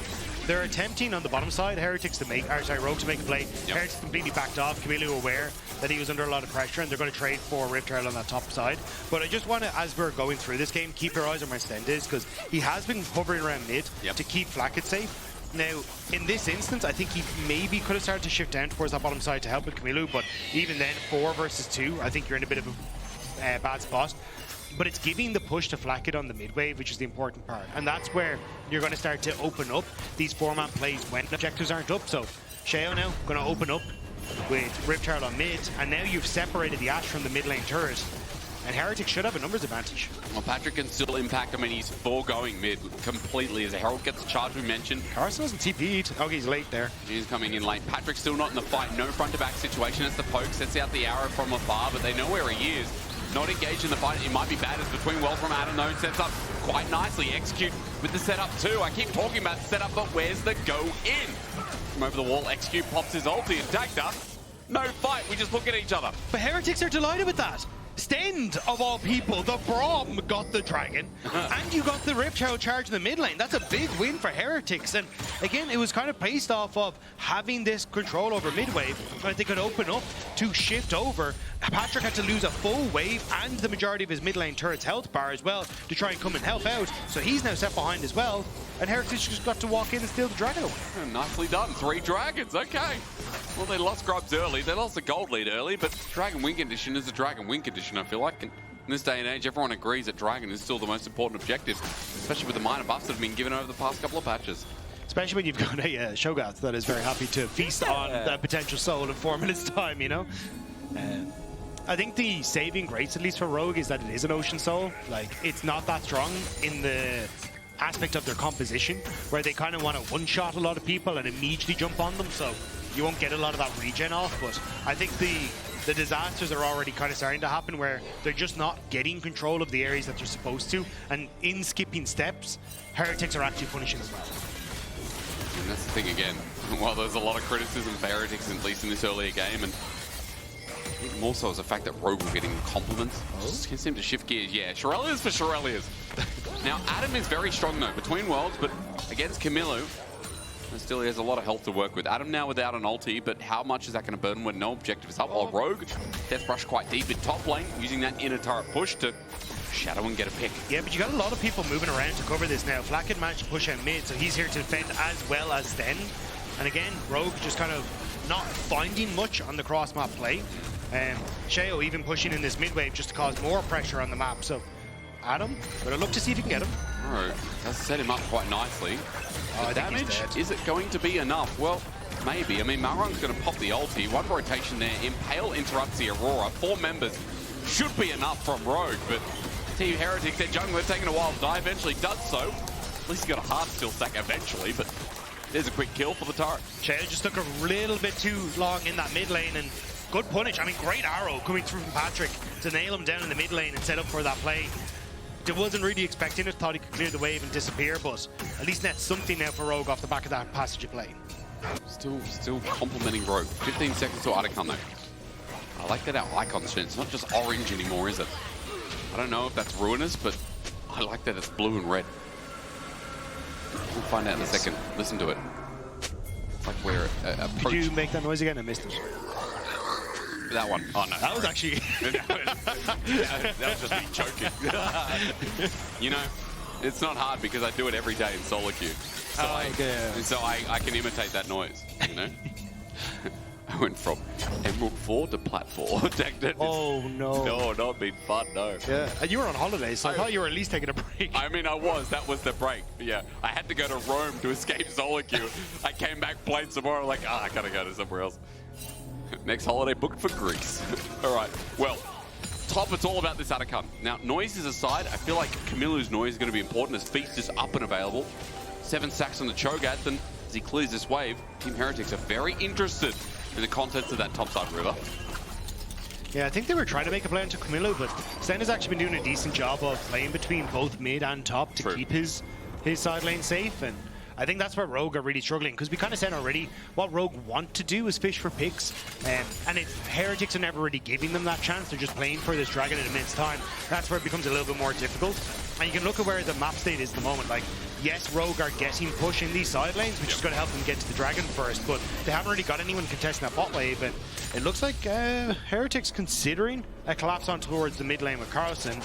they're attempting on the bottom side, Heretics to make, or sorry, Rogue to make a play. Yep. Heretics completely backed off. Kamiloo aware that he was under a lot of pressure, and they're going to trade for Rift Herald on that top side. But I just want to, as we're going through this game, keep your eyes on where Stend is, because he has been hovering around mid to keep Flakked safe. Now, in this instance, I think he maybe could have started to shift down towards that bottom side to help with Kamiloo, but even then, 4 versus 2, I think you're in a bit of a bad spot. But it's giving the push to Flakked on the mid wave, which is the important part. And that's where you're going to start to open up these 4-man plays when objectives aren't up. So, Sheo now going to open up with Rift Herald on mid, and now you've separated the Ashe from the mid lane turret. And Heretics should have a numbers advantage. Well, Patrik can still impact. I mean, he's foregoing mid completely as a Herald gets the charge we mentioned. Carlsen hasn't TP'd. Oh, he's late there. He's coming in late. Patrik's still not in the fight. No front-to-back situation as the poke sets out the arrow from afar, but they know where he is. Not engaged in the fight. It might be bad. It's between well from Adam, though. Sets up quite nicely. Execute with the setup, too. I keep talking about the setup, but where's the go in? From over the wall, Execute pops his ulti and Dagda. No fight. We just look at each other. But Heretics are delighted with that. Stend, of all people, the Braum got the Dragon, and you got the Rift Herald charge in the mid lane. That's a big win for Heretics. And again, it was kind of based off of having this control over mid wave, that they could open up to shift over. Patrik had to lose a full wave and the majority of his mid lane turret's health bar as well to try and come and help out. So he's now set behind as well. And Heretics just got to walk in and steal the Dragon away. Nicely done. 3 dragons. Okay. Well, they lost Grubs early. They lost the gold lead early, but Dragon win condition is a Dragon win condition, I feel like. And in this day and age, everyone agrees that Dragon is still the most important objective, especially with the minor buffs that have been given over the past couple of patches. Especially when you've got a Cho'Gath that is very happy to feast on that potential soul in 4 minutes' time, you know? I think the saving grace, at least for Rogue, is that it is an Ocean Soul. Like, it's not that strong in the aspect of their composition, where they kind of want to one-shot a lot of people and immediately jump on them, so you won't get a lot of that regen off. But I think the disasters are already kind of starting to happen, where they're just not getting control of the areas that they're supposed to, and in skipping steps, Heretics are actually punishing as well. And that's the thing again, while there's a lot of criticism for Heretics, at least in this earlier game, and more so as the fact that Rogue were getting compliments. Just can't seem to shift gears. Yeah, Shirelias for Shirelias. Now, Adam is very strong, though, between worlds, but against Kamiloo, still he has a lot of health to work with. Adam now without an ulti, but how much is that going to burn when no objective is up? While Rogue, Death Rush quite deep in top lane, using that inner turret push to shadow and get a pick. Yeah, but you got a lot of people moving around to cover this now. Flakked managed to push out mid, so he's here to defend as well as Stend. And again, Rogue just kind of not finding much on the cross-map play. Sheo even pushing in this mid-wave just to cause more pressure on the map. So, Adam, but I'd look to see if you can get him. Alright, that's set him up quite nicely. The damage, is it going to be enough? Well, maybe. I mean, Malrang's going to pop the ulti. One rotation there. Impale interrupts the Aurora. 4 members should be enough from Rogue, but Team Heretics, their jungler taking a while to die, eventually does so. At least he got a hard steal stack eventually, but there's a quick kill for the turret. Sheo just took a little bit too long in that mid lane, and good punish. I mean, great arrow coming through from Patrik to nail him down in the mid lane and set up for that play. I wasn't really expecting it, thought he could clear the wave and disappear, but at least that's something now for Rogue off the back of that passage of play. Still complimenting Rogue. 15 seconds to icon though. I like that our icon's changed. It's not just orange anymore, is it? I don't know if that's ruinous, but I like that it's blue and red. We'll find out in a second. Listen to it. It's like we're Could you make that noise again? I missed it. That one. Oh no. That was actually... that was just me choking. You know, it's not hard because I do it every day in solo queue. So, I can imitate that noise, you know? I went from Emerald 4 to Plat 4. Oh no. No, not been fun, no. Yeah, and you were on holiday, so I thought you were at least taking a break. I mean, I was. That was the break. Yeah, I had to go to Rome to escape solo queue. I came back, played some more. I'm like, I gotta go to somewhere else. Next holiday booked for Greece. All right, well, top, it's all about this Atakan. Now, noises aside, I feel like Kamiloo's noise is going to be important as Feast is up and available. 7 stacks on the Cho'Gath, and as he clears this wave, Team Heretics are very interested in the contents of that topside river. Yeah, I think they were trying to make a play into Kamiloo, but Stend has actually been doing a decent job of playing between both mid and top to keep his side lane safe. And I think that's where Rogue are really struggling, because we kind of said already what Rogue want to do is fish for picks, and if Heretics are never really giving them that chance, they're just playing for this dragon at immense time. That's where it becomes a little bit more difficult. And you can look at where the map state is at the moment. Like, yes, Rogue are getting push in these side lanes, which is going to help them get to the dragon first, but they haven't really got anyone contesting that bot wave, and it looks like Heretics considering a collapse on towards the mid lane with Carlsen.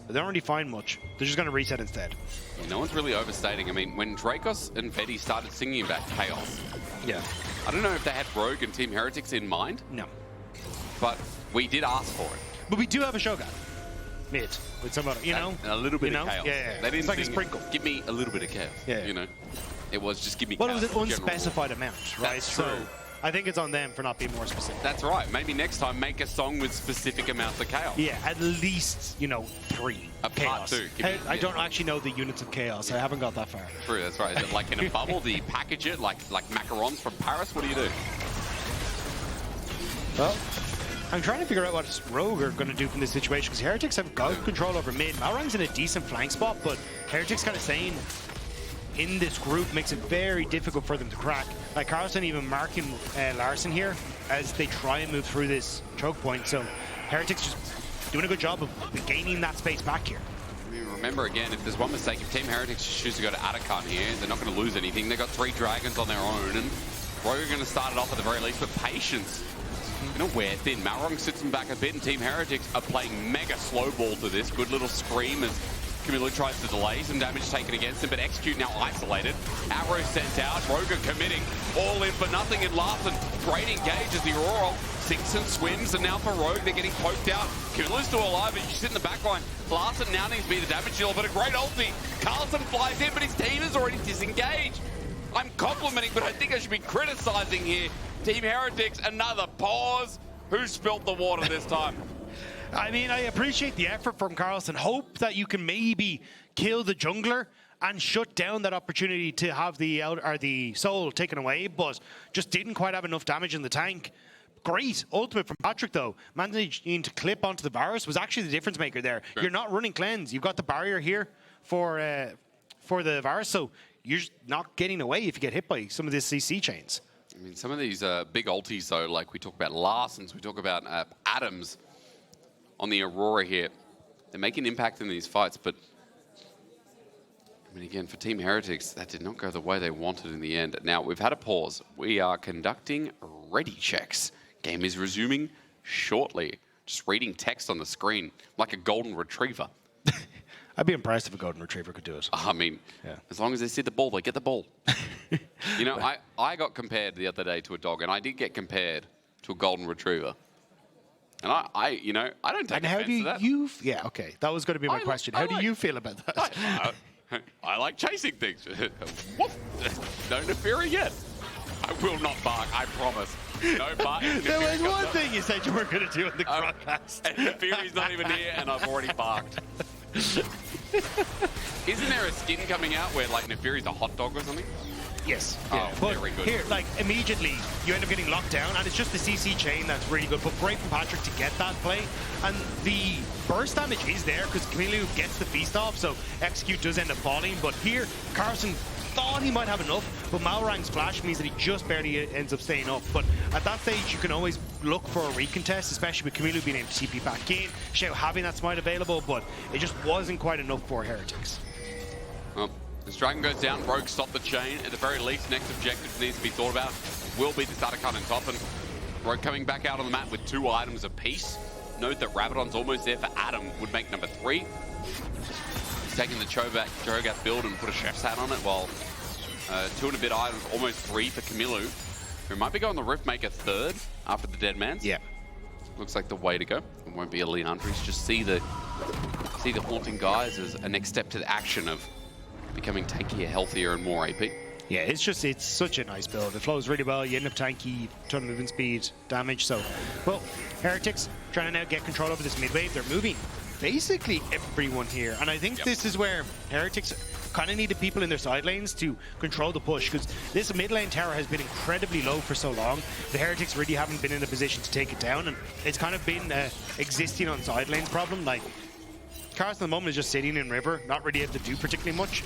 But they don't really find much. They're just going to reset instead. Yeah, no one's really overstating. I mean, when Dracos and Fetty started singing about chaos, I don't know if they had Rogue and Team Heretics in mind. No. But we did ask for it. But we do have a Sjokz mid with somebody, you know? And a little bit of chaos. Yeah. They didn't it's like a sing, sprinkle. Give me a little bit of chaos. You know? It was just give me well, chaos. Well, it was an unspecified amount, right? That's true. So I think it's on them for not being more specific. That's right. Maybe next time make a song with specific amounts of chaos. Yeah, at least, 3 Part 2. I don't actually know the units of chaos. I haven't got that far. True, that's right. Is it like in a bubble? Do you package it like macarons from Paris? What do you do? Well, I'm trying to figure out what Rogue are going to do from this situation, because Heretics have got control over mid. Malrang's in a decent flank spot, but Heretics kind of saying in this group makes it very difficult for them to crack. Like Carlsen even marking Larssen here as they try and move through this choke point. So Heretics just doing a good job of gaining that space back here. I mean, remember again, if there's one mistake, if Team Heretics choose to go to Atakan here, they're not going to lose anything. They've got 3 dragons on their own, and Rogue are going to start it off at the very least with patience. You know, wear thin. Malrang sits them back a bit, and Team Heretics are playing mega slow ball to this. Good little scream as Kamiloo tries to delay, some damage taken against him, but Execute now isolated. Arrow sent out, Rogue committing, all in for nothing in Larssen. Great engage as the Aurora sinks and swims, and now for Rogue, they're getting poked out. Kamiloo's still alive, but you sit in the back line. Larssen now needs to be the damage dealer, but a great ulti. Carlsen flies in, but his team is already disengaged. I'm complimenting, but I think I should be criticizing here. Team Heretics, another pause. Who spilt the water this time? I mean, I appreciate the effort from Carlsen. Hope that you can maybe kill the jungler and shut down that opportunity to have the soul taken away, but just didn't quite have enough damage in the tank. Great ultimate from Patrik, though. Managing to clip onto the Varus was actually the difference maker there. Sure. You're not running cleanse. You've got the barrier here for the Varus, so you're just not getting away if you get hit by some of these CC chains. I mean, some of these big ultis, though, like we talk about Larssens, we talk about Adams on the Aurora here. They make an impact in these fights, but I mean, again, for Team Heretics, that did not go the way they wanted in the end. Now, we've had a pause. We are conducting ready checks. Game is resuming shortly. Just reading text on the screen like a golden retriever. I'd be impressed if a golden retriever could do it. I mean, as long as they see the ball, they get the ball. You know, I got compared the other day to a dog, and I did get compared to a golden retriever. And I don't take offense to that. Yeah, okay. That was going to be my question. How do you feel about that? I like chasing things. No Neferi yet. I will not bark, I promise. No barking. There was one thing you said you were going to do in the broadcast. And Neferi's not even here, and I've already barked. Isn't there a skin coming out where, like, Neferi's a hot dog or something? Yes. Yeah. But very good. Here, like, immediately, you end up getting locked down, and it's just the CC chain that's really good. But great from Patrik to get that play. And the burst damage is there, because Kamiloo gets the feast off, so Execute does end up falling. But here, Carlsen thought he might have enough, but Malrang's flash means that he just barely ends up staying up. But at that stage, you can always look for a recontest, especially with Kamiloo being able to TP back in, Sheo having that smite available, but it just wasn't quite enough for Heretics. Well, this dragon goes down, Rogue stop the chain. At the very least, next objective needs to be thought about will be the Atakan and top, and Rogue coming back out on the map with 2 items apiece. Note that Rabadon's almost there for Adam, would make number 3. He's taking the Cho'Gath build and put a chef's hat on it, while 2 and a bit items, almost 3 for Kamiloo, who might be going the Rift Maker 3rd after the Dead Man's. Yeah. Looks like the way to go. It won't be a lean Huntress, just see the Haunting Guys as a next step to the action of becoming tankier, healthier, and more AP. Yeah, it's such a nice build. It flows really well. You end up tanky, ton of movement speed, damage. So, well, Heretics trying to now get control over this mid wave. They're moving basically everyone here. And I think this is where Heretics kind of need the people in their side lanes to control the push, because this mid lane tower has been incredibly low for so long. The Heretics really haven't been in a position to take it down, and it's kind of been existing on side lanes problem. Like, Carlsen at the moment is just sitting in river, not really able to do particularly much,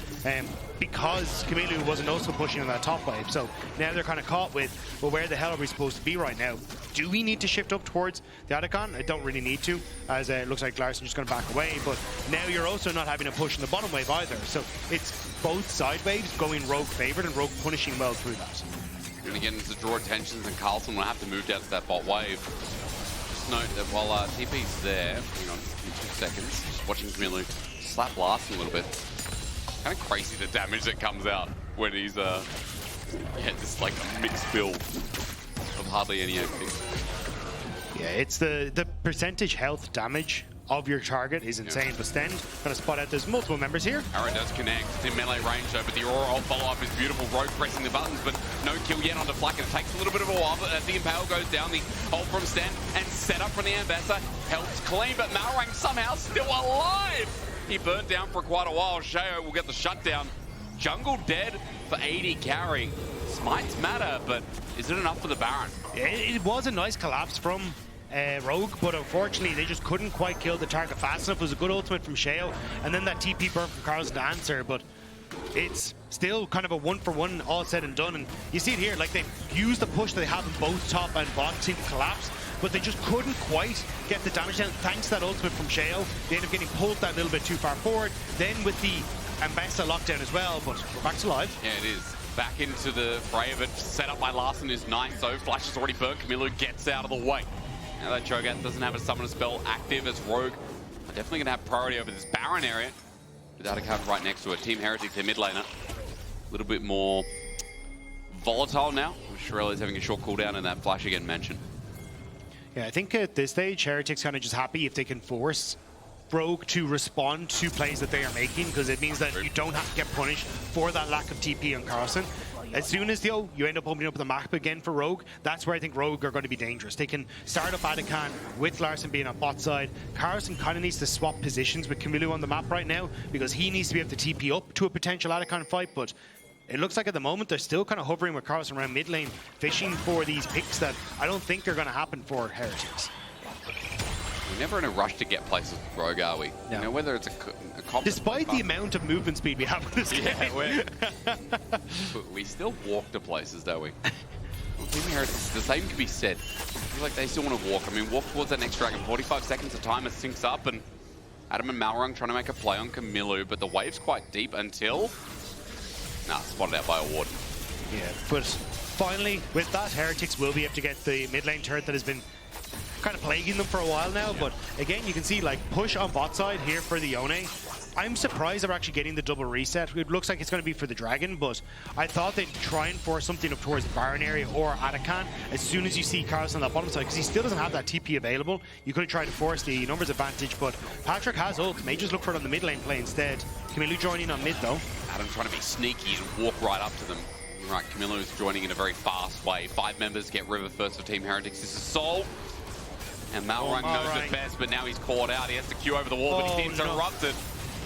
because Kamiloo wasn't also pushing on that top wave. So now they're kind of caught with, well, where the hell are we supposed to be right now? Do we need to shift up towards the Atacon? I don't really need to, as it looks like Larssen just going to back away. But now you're also not having a push in the bottom wave either. So it's both side waves going Rogue favored and Rogue punishing well through that. And again, to draw attentions, and Carlsen will have to move down to that bot wave. Just note that while TP's there, hang on, in 2 seconds, just watching Kamiloo slap Larssen a little bit. Kind of crazy the damage that comes out when he's this like mixed build of hardly any anything. Yeah, it's the percentage health damage of your target is insane. But Stend gonna spot out there's multiple members here. Arrow does connect. It's in melee range though, but the Aurora follow-up is beautiful. Rogue pressing the buttons, but no kill yet onto Flakked. It takes a little bit of a while, but as the Impale goes down, the ult from Stend and set up from the Ambessa helps clean, but Malrang somehow still alive. He burnt down for quite a while. Sheo will get the shutdown. Jungle dead for AD carry. Smites matter, but is it enough for the Baron? It was a nice collapse from Rogue, but unfortunately they just couldn't quite kill the target fast enough. It was a good ultimate from Sheo, and then that TP burn from Carlsen to answer, but it's still kind of a 1-for-1 all said and done. And you see it here, like, they used the push that they have in both top and bot to collapse, but they just couldn't quite get the damage down thanks to that ultimate from Sheo. They ended up getting pulled that little bit too far forward, then with the Ambessa lockdown as well, but we're back to live. Yeah, it is. Back into the fray of it. Set up by Larssen is nice, so Flash is already burnt. Kamiloo gets out of the way. Now that Cho'Gath doesn't have a summon spell active as Rogue are definitely going to have priority over this Baron area. Without a card right next to it. Team Heretics, their mid laner, a little bit more volatile now. Shirelle is having a short cooldown in that Flash again mentioned. Yeah, I think at this stage, Heretics kind of just happy if they can force Rogue to respond to plays that they are making, because it means that you don't have to get punished for that lack of TP on Carlsen. As soon as you end up opening up the map again for Rogue, that's where I think Rogue are going to be dangerous. They can start up Atacon with Larssen being on bot side. Carlsen kind of needs to swap positions with Kamiloo on the map right now, because he needs to be able to TP up to a potential Atacon fight, but it looks like at the moment they're still kind of hovering with Carlsen around mid lane, fishing for these picks that I don't think are going to happen for Heretics. We're never in a rush to get places with Rogue, are we? No. You know, whether it's a comp. Despite the amount of movement speed we have in this game. We still walk to places, don't we? Team Heretics, the same can be said. I feel like they still want to walk. I mean, walk towards that next dragon. 45 seconds of time, it syncs up, and Adam and Malrang trying to make a play on Kamiloo, but the wave's quite deep until... Nah, spotted out by a Warden. Yeah, but finally, with that, Heretics will be able to get the mid lane turret that has been kind of plaguing them for a while now. But again, you can see, like, push on bot side here for the Yone. I'm surprised they're actually getting the double reset. It looks like it's going to be for the dragon, but I thought they'd try and force something up towards the Baron area or Atacon as soon as you see Carlsen on that bottom side, because he still doesn't have that TP available. You could have tried to force the numbers advantage, but Patrik has ult. May just look for it on the mid lane play instead. Kamiloo joining on mid though. Adam trying to be sneaky and walk right up to them. Right, Kamiloo's joining in a very fast way. 5 members get river first for Team Heretics. This is Soul. And Malrang knows it best, but now he's caught out. He has to queue over the wall, but he seems interrupted.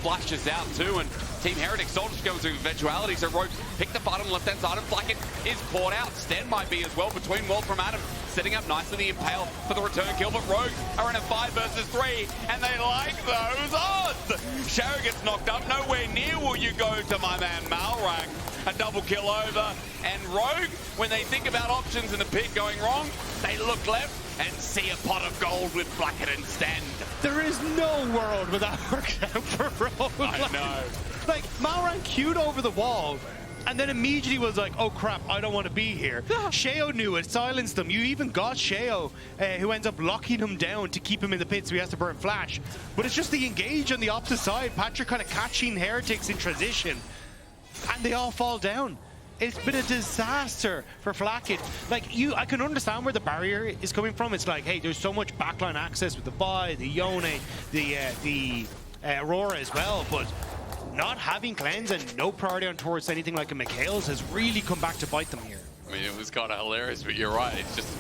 Flashes out too, and Team Heretics Soldiers go to eventuality, so Rogue pick the bottom left-hand side, and Flakked is caught out. Stend might be as well between World from Adam, setting up nicely the Impale for the return kill, but Rogue are in a 5 versus 3, and they like those odds! Sheo gets knocked up, nowhere near will you go to my man Malrang. A double kill over, and Rogue, when they think about options in the pit going wrong, they look left and see a pot of gold with Flakked and Stend. There is no world where that works out for Rogue. I know. Like, Malrang queued over the wall and then immediately was like, oh crap, I don't want to be here. Sheo knew it, silenced him. You even got Sheo, who ends up locking him down to keep him in the pit so he has to burn flash. But it's just the engage on the opposite side. Patrik kind of catching Heretics in transition, and they all fall down. It's been a disaster for Flakked. Like, I can understand where the barrier is coming from. It's like, hey, there's so much backline access with the Vi, the Yone, the Aurora as well, but not having cleanse and no priority on towards anything like a Mikhail's has really come back to bite them here. I mean, it was kind of hilarious, but you're right. It's just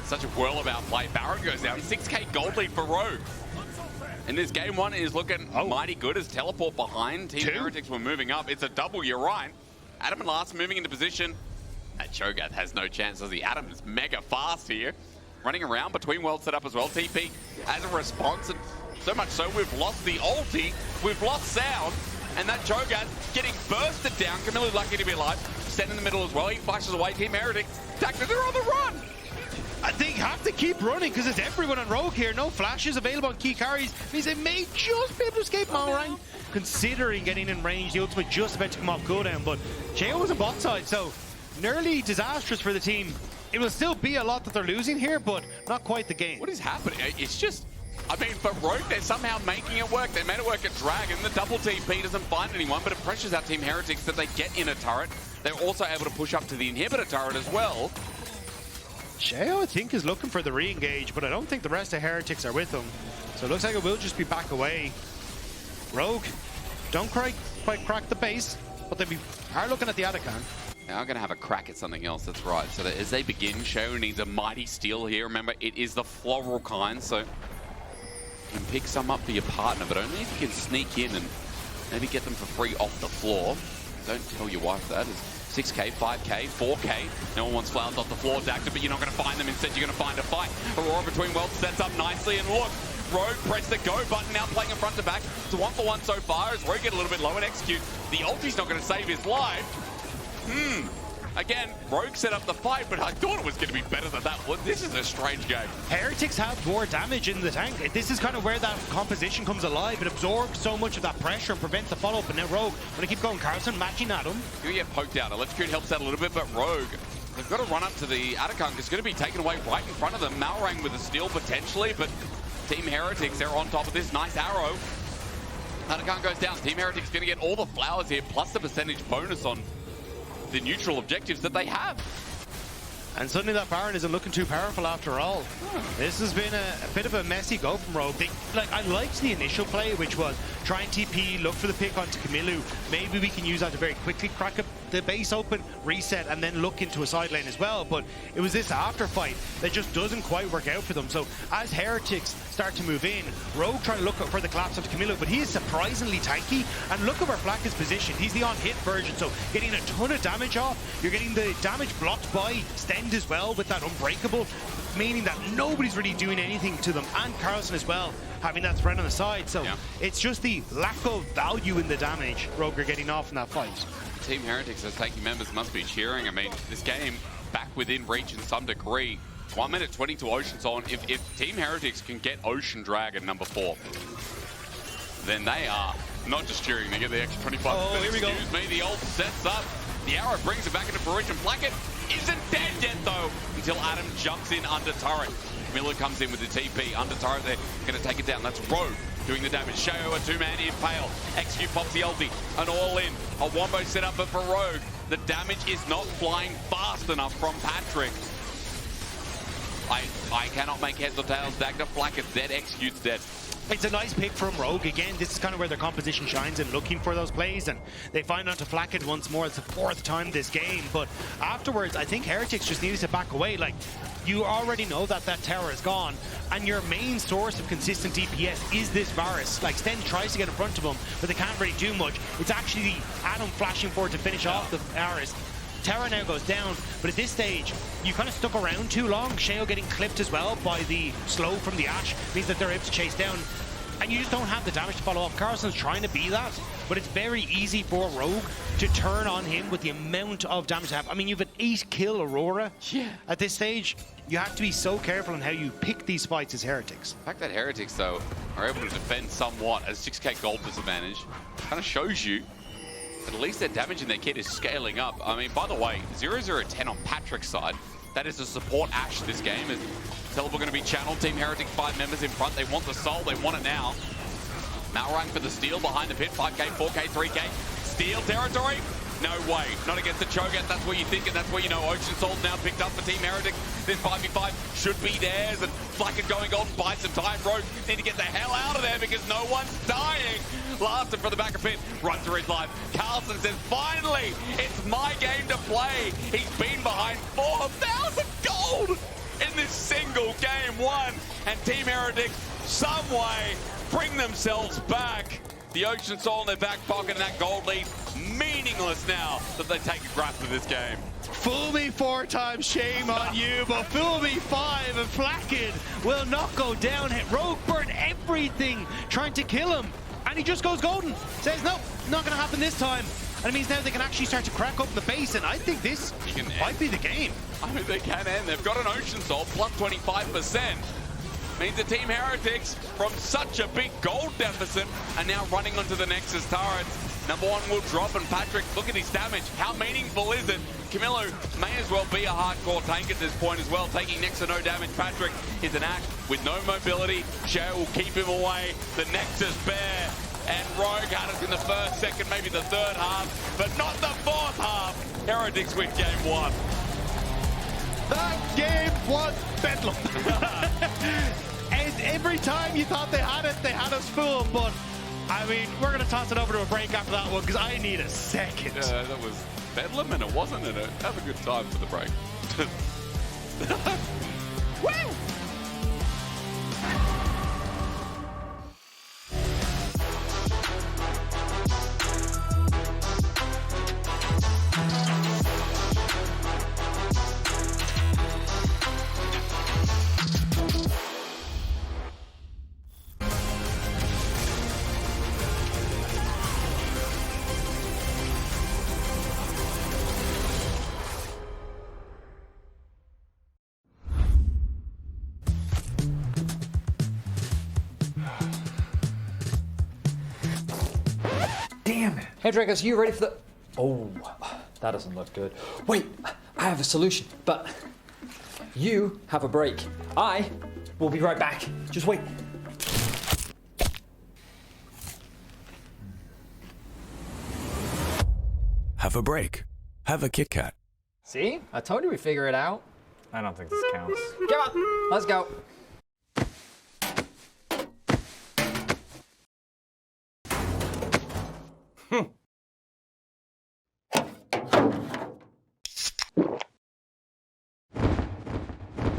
such a whirl-about play. Baron goes down. 6k gold lead for Rogue. And this game one is looking mighty good as teleport behind. Team Heretics were moving up. It's a double, you're right. Adam and Larssen moving into position. That Cho'Gath has no chance as the Adam is mega fast here. Running around between worlds set up as well. TP as a response, and so much so we've lost the ulti, we've lost sound, and that Cho'Gath getting bursted down. Kamiloo lucky to be alive. Stend in the middle as well. He flashes away. Team Heretics. Dagda, they're on the run. They have to keep running because it's everyone on Rogue here. No flashes available on key carries. Means they may just be able to escape Malrang. Considering getting in range, the ultimate just about to come off cooldown, but Sheo was on bot side, so nearly disastrous for the team. It will still be a lot that they're losing here, but not quite the game. What is happening? It's just, I mean, for Rogue, they're somehow making it work. They made it work at Dragon. The double TP doesn't find anyone, but it pressures out Team Heretics that they get in a turret. They're also able to push up to the inhibitor turret as well. Sheo, I think, is looking for the re-engage, but I don't think the rest of Heretics are with them. So it looks like it will just be back away. Rogue, don't quite crack the base, but they are looking at the Atakan. Now I'm going to have a crack at something else, that's right. So that as they begin, Sheo needs a mighty steal here. Remember, it is the floral kind, so you can pick some up for your partner, but only if you can sneak in and maybe get them for free off the floor. Don't tell your wife that. It's 6k, 5k, 4k. No one wants flowers off the floor, Dagda, but you're not going to find them. Instead, you're going to find a fight. Aurora between worlds sets up nicely, and look, Rogue press the go button, now playing in front to back. It's a 1-for-1 so far as Rogue get a little bit low and execute. The ulti's not going to save his life. Again, Rogue set up the fight, but I thought it was going to be better than that. Well, this is a strange game. Heretics have more damage in the tank. This is kind of where that composition comes alive. It absorbs so much of that pressure and prevents the follow-up. And now Rogue, when they keep going, Carlsen matching at him. Gonna get poked out. Electrocute helps out a little bit, but Rogue, they've got to run up to the Atakan. It's going to be taken away right in front of them. Malrang with a steal potentially, but Team Heretics, they're on top of this. Nice arrow. Atakan goes down. Team Heretics going to get all the flowers here, plus the percentage bonus on the neutral objectives that they have. And suddenly that Baron isn't looking too powerful after all. This has been a bit of a messy go from Rogue. I liked the initial play, which was try and TP, look for the pick onto Kamiloo. Maybe we can use that to very quickly crack up the base open, reset, and then look into a side lane as well. But it was this after fight that just doesn't quite work out for them. So as Heretics start to move in, Rogue trying to look for the collapse onto Kamiloo, but he is surprisingly tanky. And look at where Flakked is positioned. He's the on-hit version, so getting a ton of damage off. You're getting the damage blocked by Stend as well with that Unbreakable, meaning that nobody's really doing anything to them, and Carlsen as well, having that threat on the side. So it's just the lack of value in the damage Rogue are getting off in that fight. Team Heretics as taking members must be cheering. I mean, this game back within reach in some degree. 1 minute 20 to Ocean's on. If Team Heretics can get Ocean Dragon number 4, then they are not just cheering, they get the extra 25%. Oh, here we go. Excuse me, the ult sets up. The arrow brings it back into fruition. Flakked isn't dead yet, though, until Adam jumps in under turret. Miller comes in with the TP. Under turret, they're going to take it down. That's Rogue doing the damage. Sheo, a two-man impale. Execute pops the ulti. An all-in. A wombo set up, but for Rogue, the damage is not flying fast enough from Patrik. I cannot make heads or tails. Dagda, Flakked dead, executes dead. It's a nice pick from Rogue. Again, this is kind of where their composition shines and looking for those plays, and they find onto Flakked once more. It's the 4th time this game, but afterwards, I think Heretics just needed to back away. Like, you already know that that tower is gone, and your main source of consistent DPS is this Varus. Like, Stend tries to get in front of him, but they can't really do much. It's actually the Adam flashing forward to finish off the Varus. Terra now goes down, but at this stage, you kind of stuck around too long. Sheo getting clipped as well by the slow from the Ashe means that they're able to chase down, and you just don't have the damage to follow up. Carlsen's trying to be that, but it's very easy for Rogue to turn on him with the amount of damage they have. I mean, you've an 8-kill Aurora. At this stage, you have to be so careful on how you pick these fights as Heretics. The fact that Heretics, though, are able to defend somewhat as 6k gold disadvantage kind of shows you at least their damage in their kit is scaling up. I mean, by the way, 0-0-10 on Patrik's side. That is a support Ashe this game. Is Teleport going to be channeled. Team Heretics 5 members in front. They want the soul. They want it now. Malrang for the steal behind the pit. 5k, 4k, 3k. Steal territory. No way. Not against the Cho'Gath. That's what you think, and that's what you know. Ocean Soul's now picked up for Team Heretics. This 5v5 should be theirs, and Flakked going on, buy some time. Rogue need to get the hell out of there because no one's dying. Larssen from the back of pit, runs for his life. Carlsen says, finally, it's my game to play. He's been behind 4,000 gold in this single game one. And Team Heretics, some way, bring themselves back. The Ocean Soul in their back pocket and that gold lead meaningless now that they take a grasp of this game. Fool me 4 times, shame on you, but fool me 5 and Flakked will not go down. Rogue burned everything trying to kill him, and he just goes golden. Says, no, not gonna happen this time. And it means now they can actually start to crack open the base, and I think this might be the game. I mean, they can end. They've got an Ocean Soul plus 25%. Means the Team Heretics, from such a big gold deficit, are now running onto the Nexus turrets. Number 1 will drop, and Patrik, look at his damage. How meaningful is it? Kamiloo may as well be a hardcore tank at this point as well, taking next to no damage. Patrik is an Ashe with no mobility. Sheo will keep him away. The Nexus bear, and Rogue had us in the first, second, maybe the third half, but not the fourth half. Heretics win game 1. That game was bedlam. And every time you thought they had us fooled, but I mean, we're going to toss it over to a break after that one because I need a second. That was bedlam, and it wasn't it? Have a good time for the break. Woo! Damn it. Hey, Dragos, you ready for the... Oh, that doesn't look good. Wait, I have a solution, but you have a break. I will be right back. Just wait. Have a break. Have a Kit Kat. See? I told you we'd figure it out. I don't think this counts. Come on, let's go.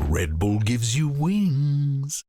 Red Bull gives you wings.